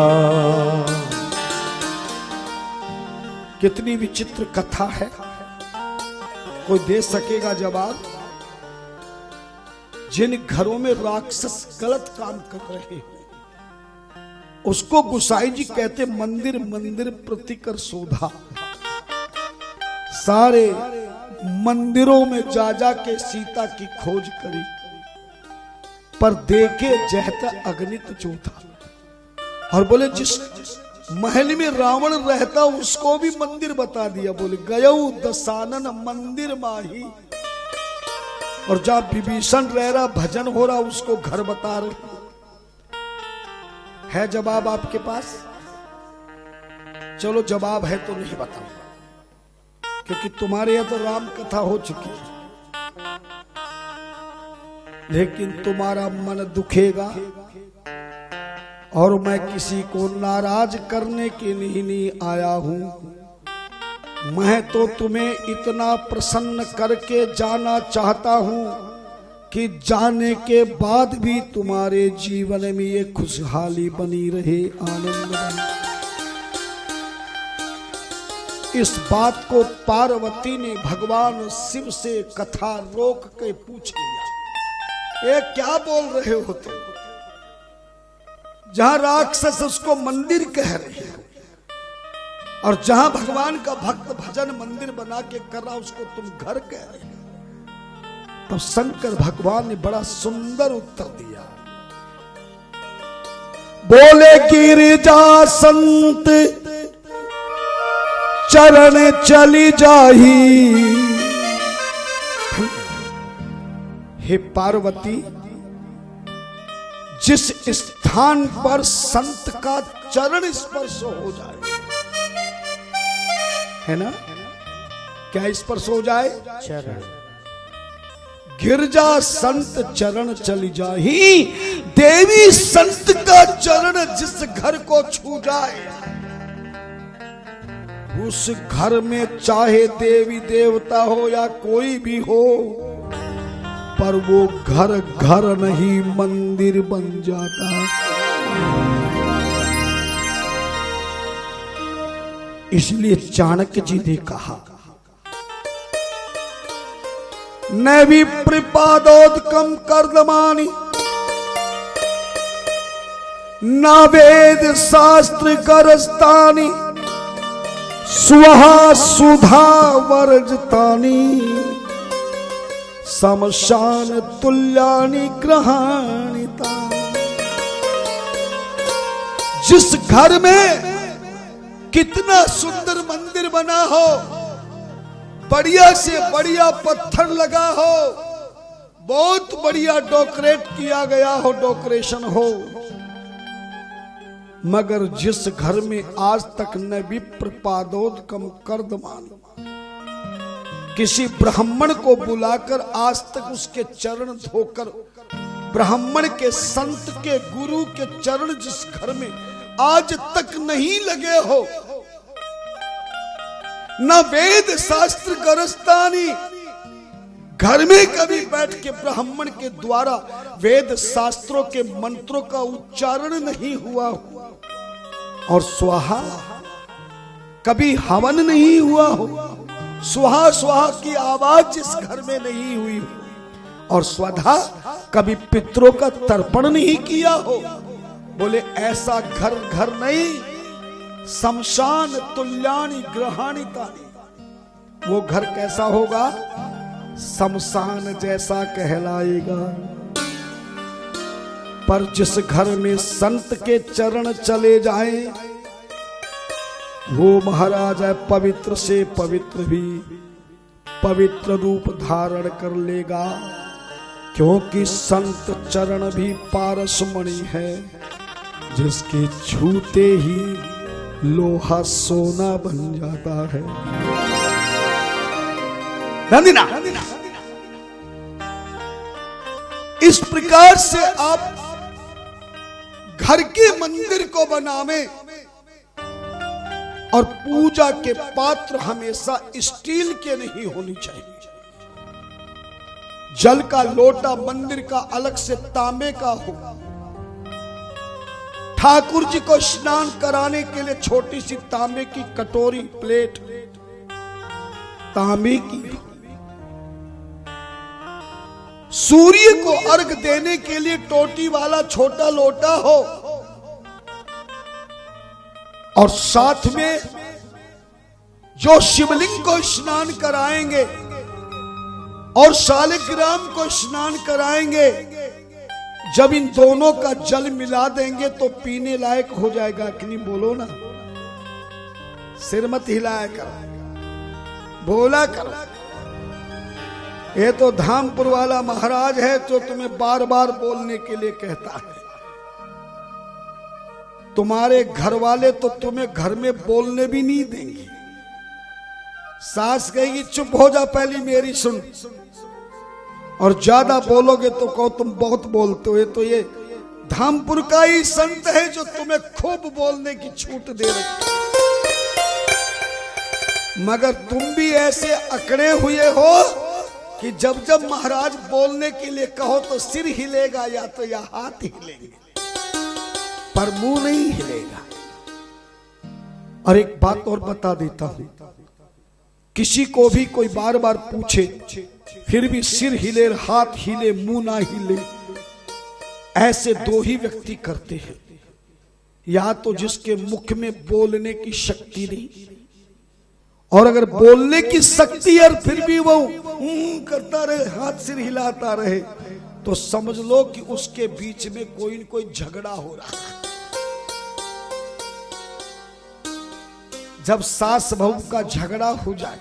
कितनी विचित्र कथा है, कोई दे सकेगा जवाब? जिन घरों में राक्षस गलत काम कर रहे हैं, उसको गुसाई जी कहते मंदिर मंदिर प्रतिकर शोधा। सारे मंदिरों में जा जा के सीता की खोज करी, पर देखे जहता अगणित जोधा। और बोले जिस महल में रावण रहता उसको भी मंदिर बता दिया। बोले गयऊ दशानन मंदिर माही। और जहां विभीषण रह रहा, भजन हो रहा, उसको घर बता रहे। है जवाब आपके पास? चलो जवाब है तो नहीं बताऊंगा, क्योंकि तुम्हारे यहां तो राम कथा हो चुकी है, लेकिन तुम्हारा मन दुखेगा। और मैं किसी को नाराज करने के लिए नहीं आया हूं, मैं तो तुम्हें इतना प्रसन्न करके जाना चाहता हूं कि जाने के बाद भी तुम्हारे जीवन में ये खुशहाली बनी रहे, आनंद बने। इस बात को पार्वती ने भगवान शिव से कथा रोक के पूछ लिया, ये क्या बोल रहे हो तुम? जहां राक्षस उसको मंदिर कह रहे हो और जहां भगवान का भक्त भजन मंदिर बना के कर रहा उसको तुम घर कह रहे हो। तब शंकर भगवान ने बड़ा सुंदर उत्तर दिया, बोले गिरिजा संत चरण चली जाही। हे पार्वती, जिस स्थान पर संत का चरण स्पर्श हो जाए, है ना, क्या स्पर्श हो जाए? चरण। गिरजा संत चरण चली जाही। देवी संत का चरण जिस घर को छू जाए, उस घर में चाहे देवी देवता हो या कोई भी हो, पर वो घर घर नहीं मंदिर बन जाता। इसलिए चाणक्य जी ने कहा, न विप्रपादोदकम कर्दमानि न वेद शास्त्र करस्तानि स्वहा सुधा वर्जतानि समशान तुल्यानि ग्रहाणिता। जिस घर में कितना सुंदर मंदिर बना हो, बढ़िया से बढ़िया पत्थर लगा हो, बहुत बढ़िया डेकोरेट किया गया हो, डेकोरेशन हो, मगर जिस घर में आज तक न विप्रपादोदकम कर्दमान, किसी ब्राह्मण को बुलाकर आज तक उसके चरण धोकर, ब्राह्मण के संत के गुरु के चरण जिस घर में आज तक नहीं लगे हो, न वेद शास्त्र गरस्तानी, घर में कभी बैठ के ब्राह्मण के द्वारा वेद शास्त्रों के मंत्रों का उच्चारण नहीं हुआ, और स्वाहा कभी हवन नहीं हुआ हो, स्वाहा स्वाहा की आवाज जिस घर में नहीं हुई हो, और स्वधा कभी पितरों का तर्पण नहीं किया हो, बोले ऐसा घर घर नहीं, शमशान तुल्यानि ग्रहाणितानि। वो घर कैसा होगा? शमशान जैसा कहलाएगा। पर जिस घर में संत के चरण चले जाएं, वो महाराज है पवित्र से पवित्र भी पवित्र रूप धारण कर लेगा, क्योंकि संत चरण भी पारसमणि है, जिसके छूते ही लोहा सोना बन जाता है। नंदिना, इस प्रकार से आप घर के मंदिर को बनावे, और पूजा के पात्र हमेशा स्टील के नहीं होनी चाहिए। जल का लोटा मंदिर का अलग से तांबे का हो। ठाकुर जी को स्नान कराने के लिए छोटी सी तांबे की कटोरी, प्लेट तांबे की हो। सूर्य को अर्घ देने के लिए टोटी वाला छोटा लोटा हो, और साथ में जो शिवलिंग को स्नान कराएंगे और शालिग्राम को स्नान कराएंगे, जब इन दोनों का जल मिला देंगे तो पीने लायक हो जाएगा कि नहीं? बोलो ना, सिर मत हिलाया करो, बोला करो। ये तो धामपुर वाला महाराज है जो तुम्हें बार बार बोलने के लिए कहता है। तुम्हारे घर वाले तो तुम्हें घर में बोलने भी नहीं देंगे। सास कहेगी चुप हो जा, पहले मेरी सुन, और ज्यादा बोलोगे तो कहो तुम बहुत बोलते हो। ये तो ये धामपुर का ही संत है जो तुम्हें खूब बोलने की छूट दे रही, मगर तुम भी ऐसे अकड़े हुए हो कि जब जब महाराज बोलने के लिए कहो तो सिर हिलेगा या हाथ हिलेंगे, पर मुंह नहीं हिलेगा। और एक बात और बता देता हूं, किसी को भी कोई बार बार पूछे फिर भी सिर हिले हाथ हिले मुंह ना हिले, ऐसे दो ही व्यक्ति करते हैं, या तो जिसके मुख में बोलने की शक्ति नहीं, और अगर बोलने की शक्ति और फिर भी वो करता रहे, हाथ सिर हिलाता रहे, तो समझ लो कि उसके बीच में कोई न कोई झगड़ा हो रहा है। जब सास बहू का झगड़ा हो जाए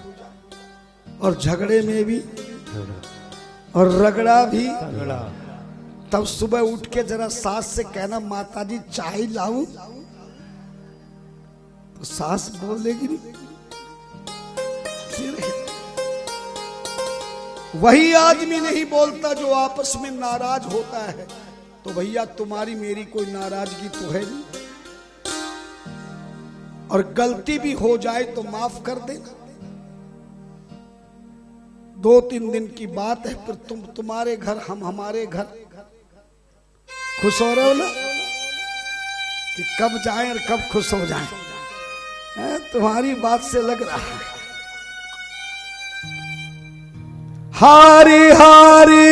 और झगड़े में भी और रगड़ा भी, तब सुबह उठ के जरा सास से कहना माताजी चाय लाऊं, तो सास बोलेगी नहीं। वही आदमी नहीं बोलता जो आपस में नाराज होता है, तो भैया तुम्हारी मेरी कोई नाराजगी तो है नहीं, और गलती भी हो जाए तो माफ कर देना। 2-3 दिन की बात है, फिर तुम तुम्हारे घर हम हमारे घर, खुश हो रहे हो ना कि कब जाएं और कब खुश हो जाएं। तुम्हारी बात से लग रहा है। हरि हरि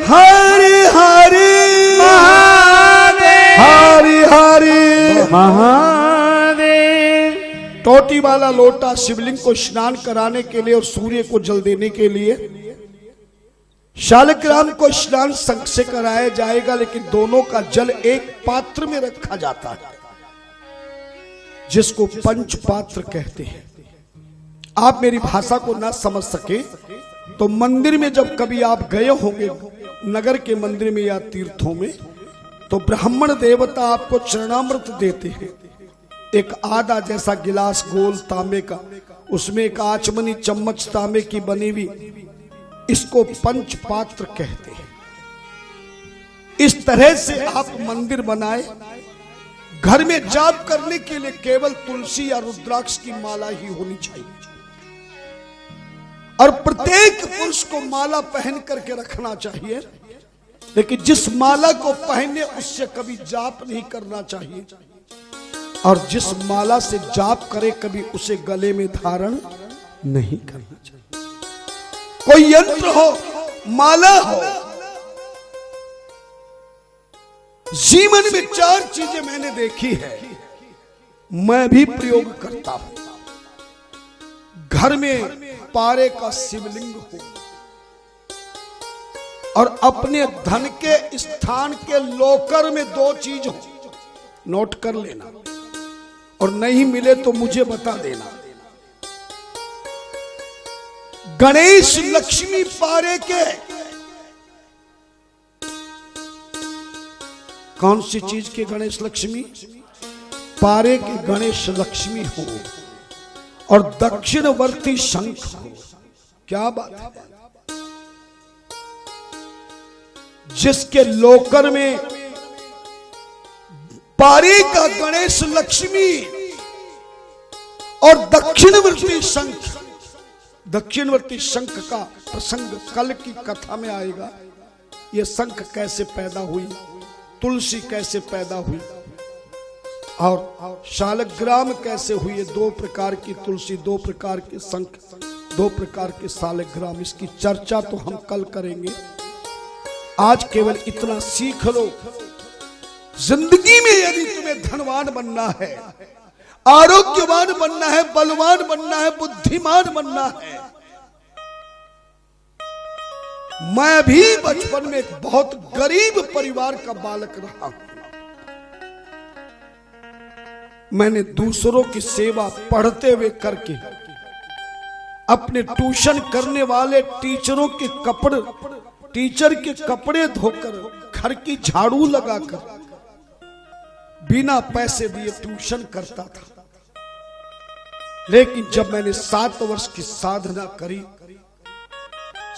हरि हरि हरि हरि महादेव। टोटी वाला लोटा शिवलिंग को स्नान कराने के लिए और सूर्य को जल देने के लिए शालग्राम को स्नान संग से कराया जाएगा, लेकिन दोनों का जल एक पात्र में रखा जाता है, जिसको पंच पात्र कहते हैं। आप मेरी भाषा को ना समझ सके तो मंदिर में जब कभी आप गए होंगे, नगर के मंदिर में या तीर्थों में, तो ब्राह्मण देवता आपको चरणामृत देते हैं। एक आधा जैसा गिलास गोल तांबे का, उसमें एक आचमनी चम्मच तांबे की बनी हुई, इसको पंच पात्र कहते हैं। इस तरह से आप मंदिर बनाए। घर में जाप करने के लिए केवल तुलसी या रुद्राक्ष की माला ही होनी चाहिए, और प्रत्येक पुरुष को माला पहन करके रखना चाहिए, लेकिन जिस माला को पहने उससे कभी जाप नहीं करना चाहिए, और जिस माला से जाप करे कभी उसे गले में धारण नहीं करना चाहिए। कोई यंत्र हो, माला हो, जीवन में 4 चीजें मैंने देखी है, मैं भी प्रयोग करता हूं। घर में पारे का शिवलिंग हो, और अपने धन के स्थान के लॉकर में 2 चीज हो, नोट कर लेना, और नहीं मिले तो मुझे बता देना। गणेश लक्ष्मी पारे के, कौन सी चीज के गणेश लक्ष्मी? पारे के गणेश लक्ष्मी हो, और दक्षिणवर्ती शंख हो। क्या बात है! जिसके लोकर में पारे का गणेश लक्ष्मी और दक्षिणवर्ती शंख, दक्षिणवर्ती शंख का प्रसंग कल की कथा में आएगा। यह शंख कैसे पैदा हुई, तुलसी कैसे पैदा हुई, और शालग्राम कैसे हुई। 2 प्रकार की तुलसी, 2 प्रकार के शंख, 2 प्रकार के शालग्राम, इसकी चर्चा तो हम कल करेंगे। आज केवल इतना सीख लो, जिंदगी में यदि तुम्हें धनवान बनना है, आरोग्यवान बनना है, बलवान बनना है, बुद्धिमान बनना है। मैं भी बचपन में एक बहुत गरीब परिवार का बालक रहा हूं। मैंने दूसरों की सेवा पढ़ते हुए करके, अपने ट्यूशन करने वाले टीचरों के कपड़े, टीचर के कपड़े धोकर, घर की झाड़ू लगाकर, बिना पैसे दिए ट्यूशन करता था। लेकिन जब मैंने 7 वर्ष की साधना करी,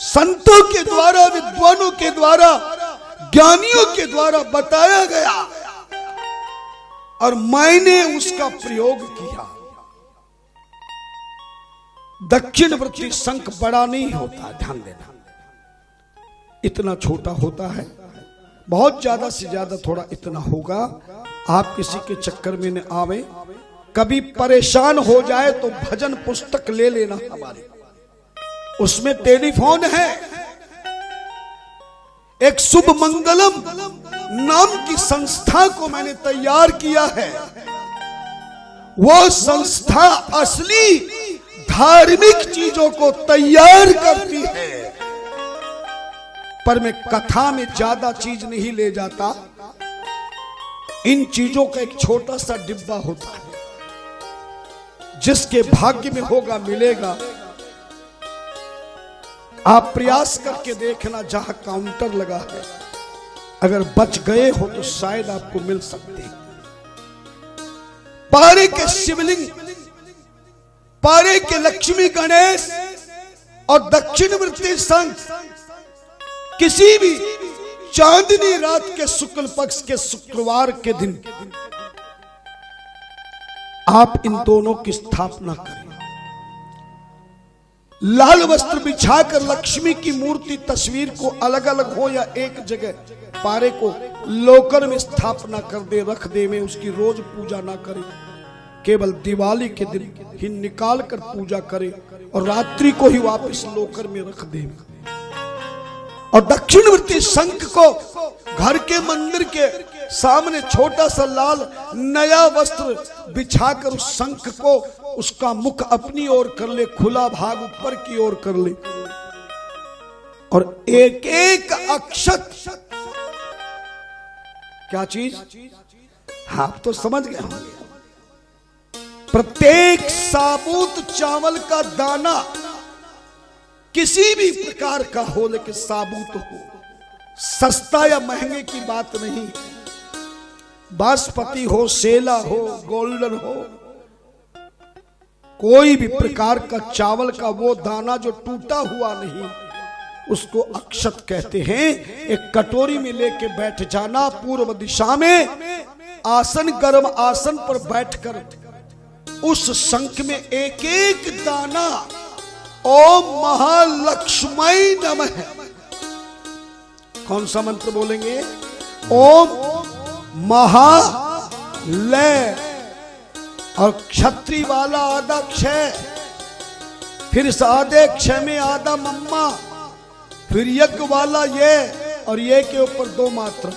संतों के द्वारा, विद्वानों के द्वारा, ज्ञानियों के द्वारा बताया गया, और मैंने उसका प्रयोग किया, दक्षिणवर्ती शंख बड़ा नहीं होता, ध्यान देना, इतना छोटा होता है। बहुत ज्यादा से ज्यादा थोड़ा इतना होगा। आप किसी के चक्कर में न आवे, कभी परेशान हो जाए तो भजन पुस्तक ले लेना हमारे, उसमें टेलीफोन है। एक शुभ मंगलम नाम की संस्था को मैंने तैयार किया है। वो संस्था असली धार्मिक चीजों को तैयार करती है, पर मैं कथा में ज्यादा चीज नहीं ले जाता। इन चीजों का एक छोटा सा डिब्बा होता है, जिसके भाग्य में होगा मिलेगा। आप प्रयास करके देखना, जहां काउंटर लगा है, अगर बच गए हो तो शायद आपको मिल सकते हैं। पारे के शिवलिंग, पारे के लक्ष्मी गणेश और दक्षिणवर्ती शंख किसी भी चांदनी रात के शुक्ल पक्ष के शुक्रवार के दिन आप इन दोनों की स्थापना करें। लाल वस्त्र बिछाकर लक्ष्मी की मूर्ति तस्वीर को अलग अलग हो या एक जगह, पारे को लोकर में स्थापना कर दे, रख दे में उसकी रोज पूजा ना करे, केवल दिवाली के दिन ही निकाल कर पूजा करे और रात्रि को ही वापस लोकर में रख दे। और दक्षिणवर्ती शंख को घर के मंदिर के सामने छोटा सा लाल नया वस्त्र बिछाकर उस शंख को, उसका मुख अपनी ओर कर ले, खुला भाग ऊपर की ओर कर ले, और एक एक अक्षत, क्या चीज, आप तो समझ गए होंगे, प्रत्येक साबुत चावल का दाना, किसी भी प्रकार का हो लेकिन साबुत हो, सस्ता या महंगे की बात नहीं, बासमती हो, सेला हो, गोल्डन हो, कोई भी प्रकार का चावल का वो दाना जो टूटा हुआ नहीं, उसको अक्षत कहते हैं। एक कटोरी में लेके बैठ जाना, पूर्व दिशा में आसन, गर्म आसन पर बैठकर उस शंख में एक एक दाना ओम महालक्ष्मी नमः, कौन सा मंत्र बोलेंगे, ओम महालय, और क्षत्रि वाला आधा क्षय, फिर इस आधे क्षय में आधा मम्मा, फिर यज्ञ वाला ये, और ये के ऊपर 2 मात्रा।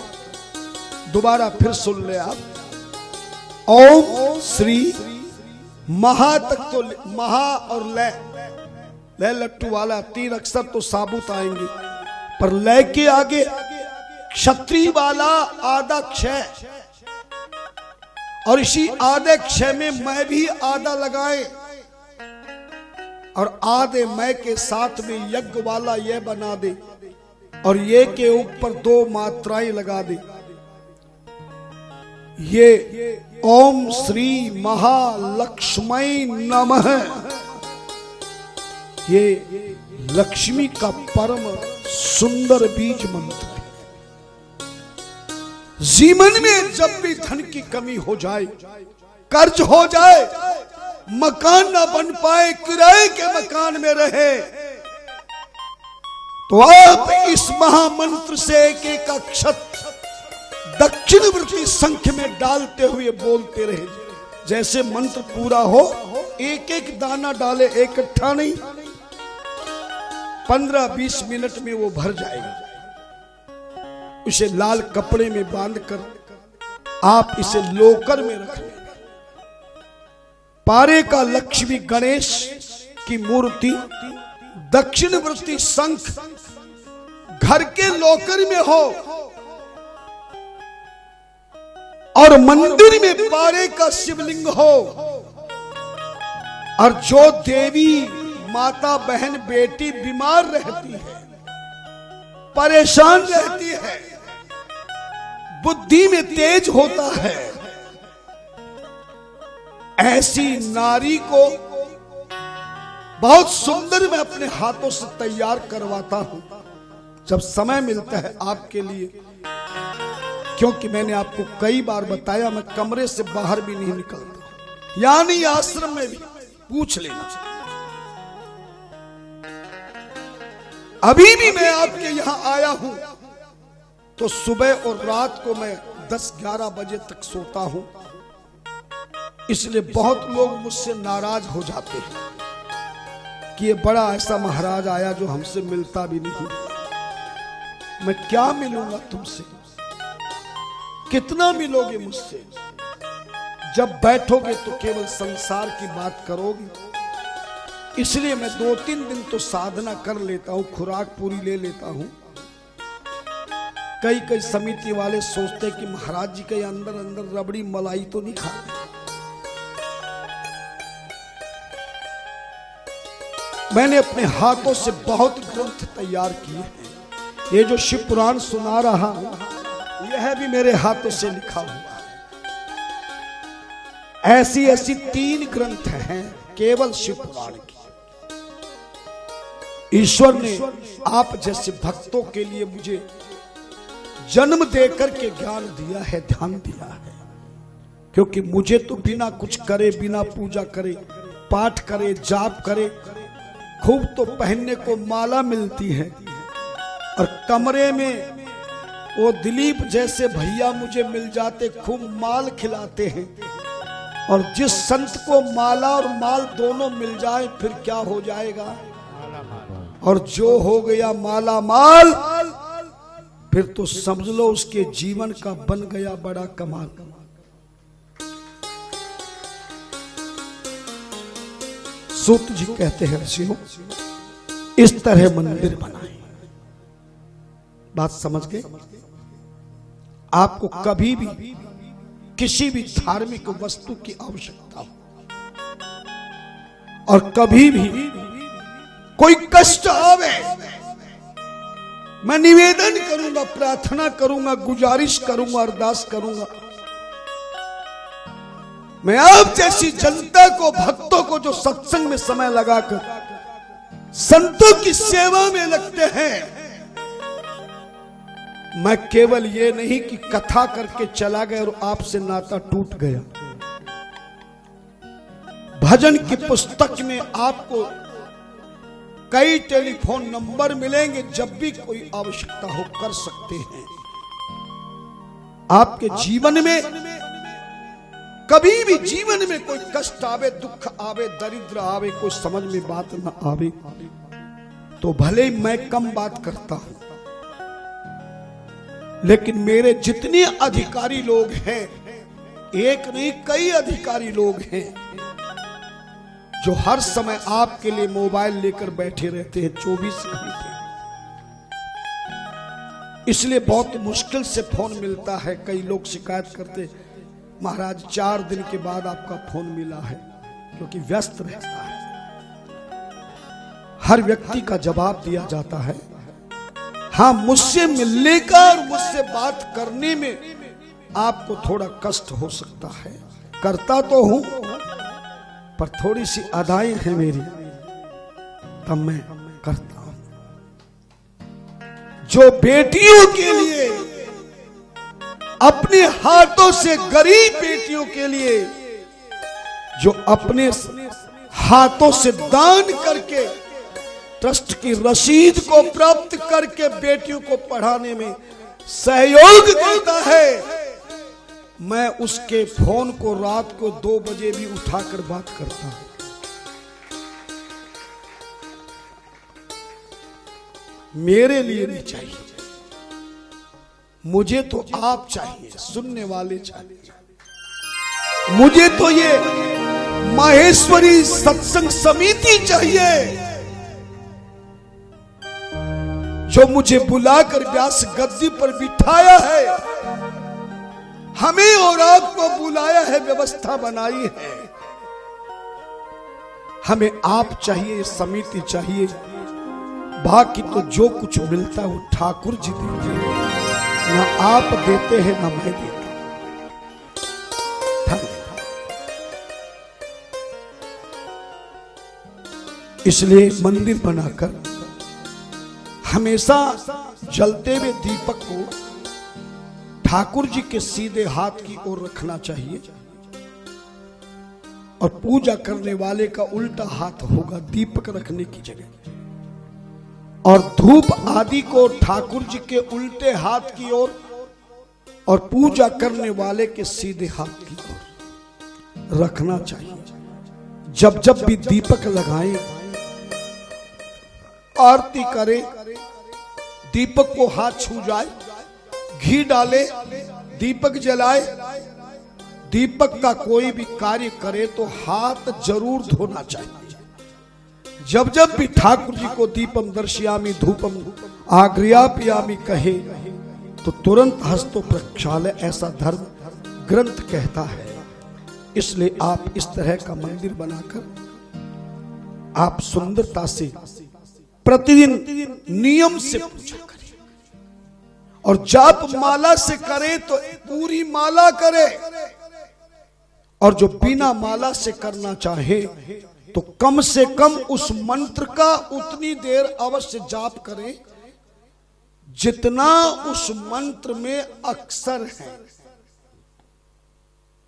दोबारा फिर सुन ले आप, ओम श्री महा तक तो महा और लय, लय लट्टू वाला 3 अक्षर तो साबुत आएंगे, पर लय के आगे क्षत्रि वाला आधा क्षय, और इसी आधे क्षय में मैं भी आधा लगाए, और आधे मैं के साथ में यज्ञ वाला ये बना दे, और ये के ऊपर 2 मात्राएं लगा दे। ये ओम श्री महालक्ष्मी नमः, ये लक्ष्मी का परम सुंदर बीज मंत्र है। जीवन में जब भी धन की कमी हो जाए, कर्ज हो जाए, मकान ना बन पाए, किराए के मकान में रहे, तो आप इस महामंत्र से एक एक अक्षत दक्षिणवर्ती शंख में डालते हुए बोलते रहे। जैसे मंत्र पूरा हो, एक एक दाना डाले, इकट्ठा नहीं, 15-20 मिनट में वो भर जाएगा। उसे लाल कपड़े में बांधकर आप इसे लोकर में रख लें। पारे का लक्ष्मी गणेश की मूर्ति, दक्षिणवर्ती शंख घर के लोकर में हो, और मंदिर में पारे का शिवलिंग हो, और जो देवी माता बहन बेटी बीमार रहती है, परेशान रहती है, बुद्धि में तेज होता है, ऐसी नारी को बहुत सुंदर मैं अपने हाथों से तैयार करवाता हूं जब समय मिलता है आपके लिए, क्योंकि मैंने आपको कई बार बताया मैं कमरे से बाहर भी नहीं निकलता, यानी आश्रम में भी पूछ लेना। अभी भी मैं आपके यहां आया हूं तो सुबह और रात को मैं 10-11 बजे तक सोता हूं, इसलिए बहुत लोग मुझसे नाराज हो जाते हैं कि ये बड़ा ऐसा महाराज आया जो हमसे मिलता भी नहीं। मैं क्या मिलूंगा तुमसे, कितना मिलोगे मुझसे? जब बैठोगे तो केवल संसार की बात करोगे। इसलिए मैं 2-3 दिन तो साधना कर लेता हूं, खुराक पूरी ले लेता हूं। कई समिति वाले सोचते कि महाराज जी के अंदर अंदर रबड़ी मलाई तो नहीं खाते। मैंने अपने हाथों से बहुत ग्रंथ तैयार किए हैं। ये जो शिव पुराण सुना रहा हूं यह भी मेरे हाथों से लिखा हुआ है। ऐसी 3 ग्रंथ हैं केवल शिव पुराण की। ईश्वर ने आप जैसे भक्तों के लिए मुझे जन्म देकर के ज्ञान दिया है, ध्यान दिया है। क्योंकि मुझे तो बिना कुछ करे, बिना पूजा करे, पाठ करे, जाप करे, खूब तो पहनने को माला मिलती है और कमरे में वो दिलीप जैसे भैया मुझे मिल जाते, खूब माल खिलाते हैं। और जिस संत को माला और माल दोनों मिल जाए फिर क्या हो जाएगा? और जो हो गया माला माल फिर तो समझ लो उसके जीवन का बन गया बड़ा कमाल। सूत जी कहते हैं ऋषियों, इस तरह मंदिर बनाए। बात समझ गए? आपको कभी भी किसी भी धार्मिक वस्तु की आवश्यकता हो और कभी भी कोई कष्ट आवे, मैं निवेदन करूंगा, प्रार्थना करूंगा, गुजारिश करूंगा, अरदास करूंगा। मैं आप जैसी जनता को, भक्तों को जो सत्संग में समय लगाकर संतों की सेवा में लगते हैं, मैं केवल ये नहीं कि कथा करके चला गया और आपसे नाता टूट गया। भजन की पुस्तक में आपको कई टेलीफोन नंबर मिलेंगे, जब भी कोई आवश्यकता हो कर सकते हैं। आपके जीवन में कभी भी जीवन में कोई कष्ट आवे, दुख आवे, दरिद्र आवे, कोई समझ में बात न आवे तो भले मैं कम बात करता हूं, लेकिन मेरे जितने अधिकारी लोग हैं, एक नहीं कई अधिकारी लोग हैं जो हर समय आपके लिए मोबाइल लेकर बैठे रहते हैं 24 घंटे। इसलिए बहुत मुश्किल से फोन मिलता है। कई लोग शिकायत करते, महाराज 4 दिन के बाद आपका फोन मिला है, क्योंकि व्यस्त रहता है। हर व्यक्ति का जवाब दिया जाता है। हाँ, मुझसे मिलने का और मुझसे बात करने में आपको थोड़ा कष्ट हो सकता है, करता तो हूं पर थोड़ी सी अदाएं हैं मेरी, तब मैं करता हूं। जो बेटियों के लिए अपने हाथों से, गरीब बेटियों के लिए जो अपने हाथों से दान करके ट्रस्ट की रसीद को प्राप्त करके बेटियों को पढ़ाने में सहयोग देता है, मैं उसके फोन को रात को 2 बजे भी उठाकर बात करता हूं। मेरे लिए नहीं चाहिए, मुझे तो आप चाहिए, सुनने वाले चाहिए। मुझे तो ये माहेश्वरी सत्संग समिति चाहिए जो मुझे बुलाकर व्यास गद्दी पर बिठाया है, हमें और आपको बुलाया है, व्यवस्था बनाई है। हमें आप चाहिए, समिति चाहिए। बाकी तो जो कुछ मिलता है वो ठाकुर जी देते हैं, ना आप देते हैं ना मैं देता। इसलिए मंदिर बनाकर हमेशा जलते हुए दीपक को ठाकुर जी के सीधे हाथ की ओर रखना चाहिए और पूजा करने वाले का उल्टा हाथ होगा दीपक रखने की जगह। और धूप आदि को ठाकुर जी के उल्टे हाथ की ओर और पूजा करने वाले के सीधे हाथ की ओर रखना चाहिए। जब जब भी दीपक लगाएं, आरती करें, दीपक को हाथ छू जाए, घी डाले, दीपक जलाए, दीपक का कोई भी कार्य करे तो हाथ जरूर धोना चाहिए। जब जब भी ठाकुर जी को दीपम दर्शयामि धूपम आग्रयापयामि कहे तो तुरंत हस्तो प्रक्षालय, ऐसा धर्म ग्रंथ कहता है। इसलिए आप इस तरह का मंदिर बनाकर आप सुंदरता से प्रतिदिन नियम से पूजा करें और जाप माला से करे तो पूरी माला करे, और जो बिना माला से करना चाहे तो कम से कम उस मंत्र का उतनी देर अवश्य जाप करें जितना उस मंत्र में अक्षर है।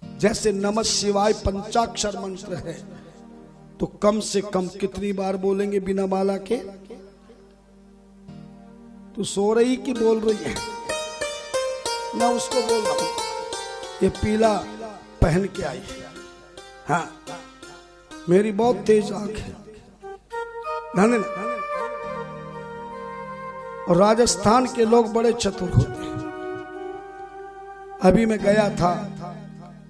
जैसे नमः शिवाय पंचाक्षर मंत्र है तो कम से कम कितनी बार बोलेंगे बिना माला के? तू सो रही कि बोल रही है? ना उसको बोल रहा हूं, ये पीला पहन के आई है। हाँ, मेरी बहुत तेज आंख है। ना। और राजस्थान के लोग बड़े चतुर होते हैं। अभी मैं गया था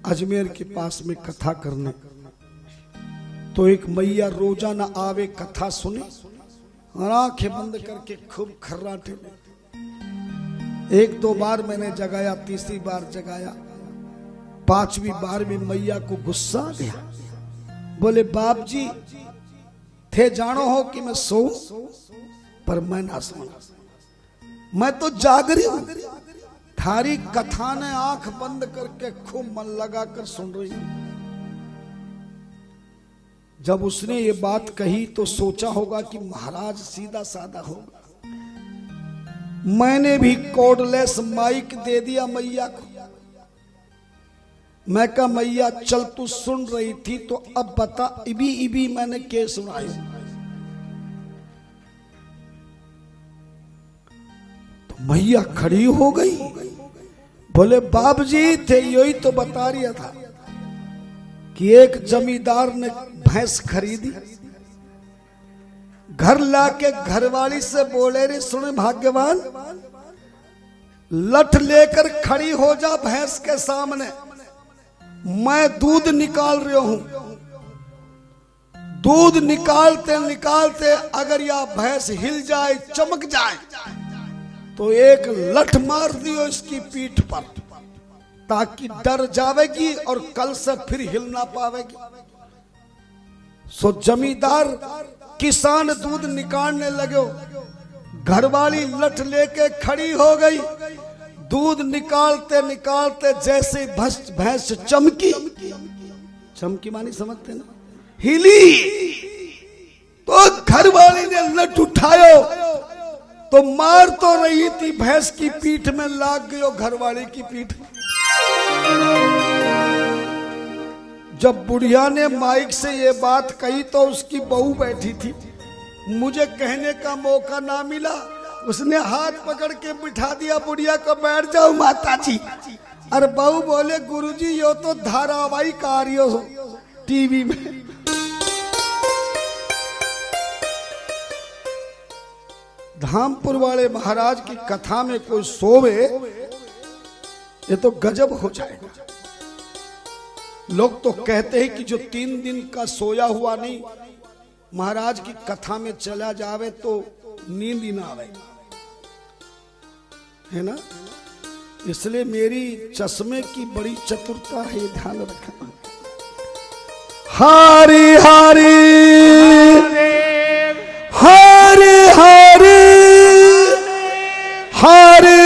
अजमेर के पास में कथा करने, तो एक मैया रोजाना आवे कथा सुने और आंखें बंद करके खूब खर्राटे लेते। एक दो बार मैंने जगाया, तीसरी बार जगाया, पांचवी बार में मैया को गुस्सा आ गया। बोले बाप जी थे जानो हो कि मैं सो, पर मैं ना सुना, मैं तो जाग रही हूं। थारी कथा ने आंख बंद करके खूब मन लगाकर सुन रही हूं। जब उसने ये बात कही तो सोचा होगा कि महाराज सीधा साधा होगा। मैंने भी कॉर्डलेस माइक दे दिया मैया को। मैं कहा मैया चल तू सुन रही थी तो अब बता इबी इबी मैंने क्या सुनाई? तो मैया खड़ी हो गई। बोले बाप जी थे यही तो बता रहा था कि एक जमींदार ने भैंस खरीदी, घर लाके घरवाली से बोले रे सुने भाग्यवान, लठ लेकर खड़ी हो जा भैंस के सामने, मैं दूध निकाल रहा हूं। दूध निकालते निकालते अगर यह भैंस हिल जाए, चमक जाए, तो एक लठ मार दियो इसकी पीठ पर, ताकि डर जावेगी और कल से फिर हिल ना पावेगी। सो जमींदार किसान दूध निकालने लगे, घरवाली लठ लेके खड़ी हो गई। दूध निकालते निकालते जैसे भैंस चमकी, चमकी मानी समझते ना, हिली, तो घरवाली ने लठ उठायो तो मार तो रही थी, भैंस की पीठ में लाग गयो घरवाली की पीठ। जब बुढ़िया ने माइक से ये बात कही तो उसकी बहू बैठी थी, मुझे कहने का मौका ना मिला। उसने हाथ पकड़ के बिठा दिया बुढ़िया को, बैठ जाओ माता जी। अरे बहू बोले गुरुजी यो तो धारावाहिक आ रही हो टीवी में। धामपुर वाले महाराज की कथा में कोई सोवे ये तो गजब हो जाएगा। लोग तो कहते हैं कि जो 3 दिन का सोया हुआ नहीं महाराज की कथा में चला जावे तो नींद ही ना आवे, है ना। इसलिए मेरी चश्मे की बड़ी चतुरता है, ध्यान रखना। हरि हरि हरि हरि हरि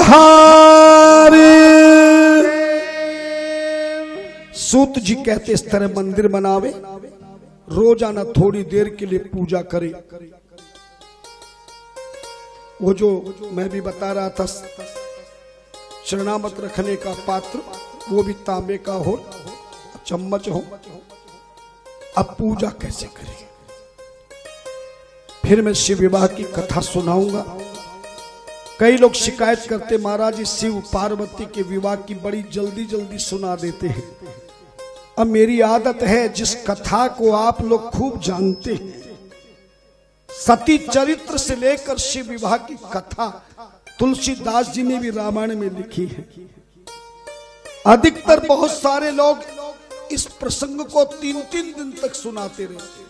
हरि। सूत जी कहते इस तरह मंदिर बनावे, रोजाना थोड़ी देर के लिए पूजा करे। वो जो मैं भी बता रहा था चरणामत रखने का पात्र, वो भी तांबे का हो, चम्मच हो। अब पूजा कैसे करें? फिर मैं शिव विवाह की कथा सुनाऊंगा। कई लोग शिकायत करते महाराज शिव पार्वती के विवाह की बड़ी जल्दी जल्दी सुना देते हैं। अब मेरी आदत है, जिस कथा को आप लोग खूब जानते हैं, सती चरित्र से लेकर शिव विवाह की कथा तुलसीदास जी ने भी रामायण में लिखी है। अधिकतर बहुत सारे लोग इस प्रसंग को 3-3 दिन तक सुनाते रहते हैं,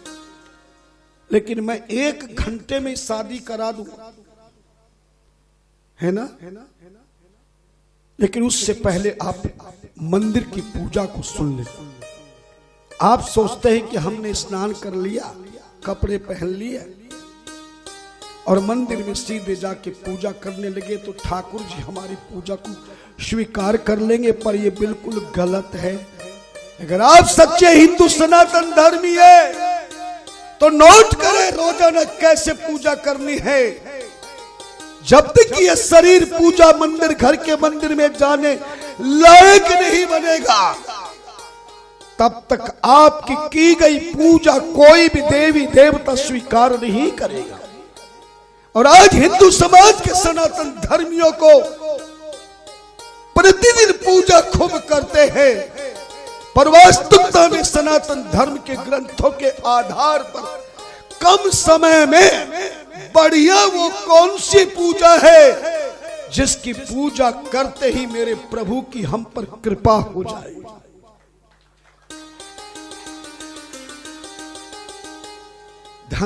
लेकिन मैं 1 घंटे में शादी करा दूंगा, है ना। लेकिन उससे पहले आप मंदिर की पूजा को सुन लें। आप सोचते हैं कि हमने स्नान कर लिया, कपड़े पहन लिए और मंदिर में सीधे जाके पूजा करने लगे तो ठाकुर जी हमारी पूजा को स्वीकार कर लेंगे, पर यह बिल्कुल गलत है। अगर आप सच्चे हिंदू सनातन धर्मी है तो नोट करें रोजाना कैसे पूजा करनी है। जब तक ये शरीर पूजा मंदिर, घर के मंदिर में जाने लायक नहीं बनेगा, तब तक आपकी की गई पूजा कोई भी देवी देवता स्वीकार नहीं करेगा। और आज हिंदू समाज के सनातन धर्मियों को प्रतिदिन पूजा खूब करते हैं, पर वास्तविकता में सनातन धर्म के ग्रंथों के आधार पर कम समय में बढ़िया वो कौन सी पूजा है जिसकी पूजा करते ही मेरे प्रभु की हम पर कृपा हो जाए।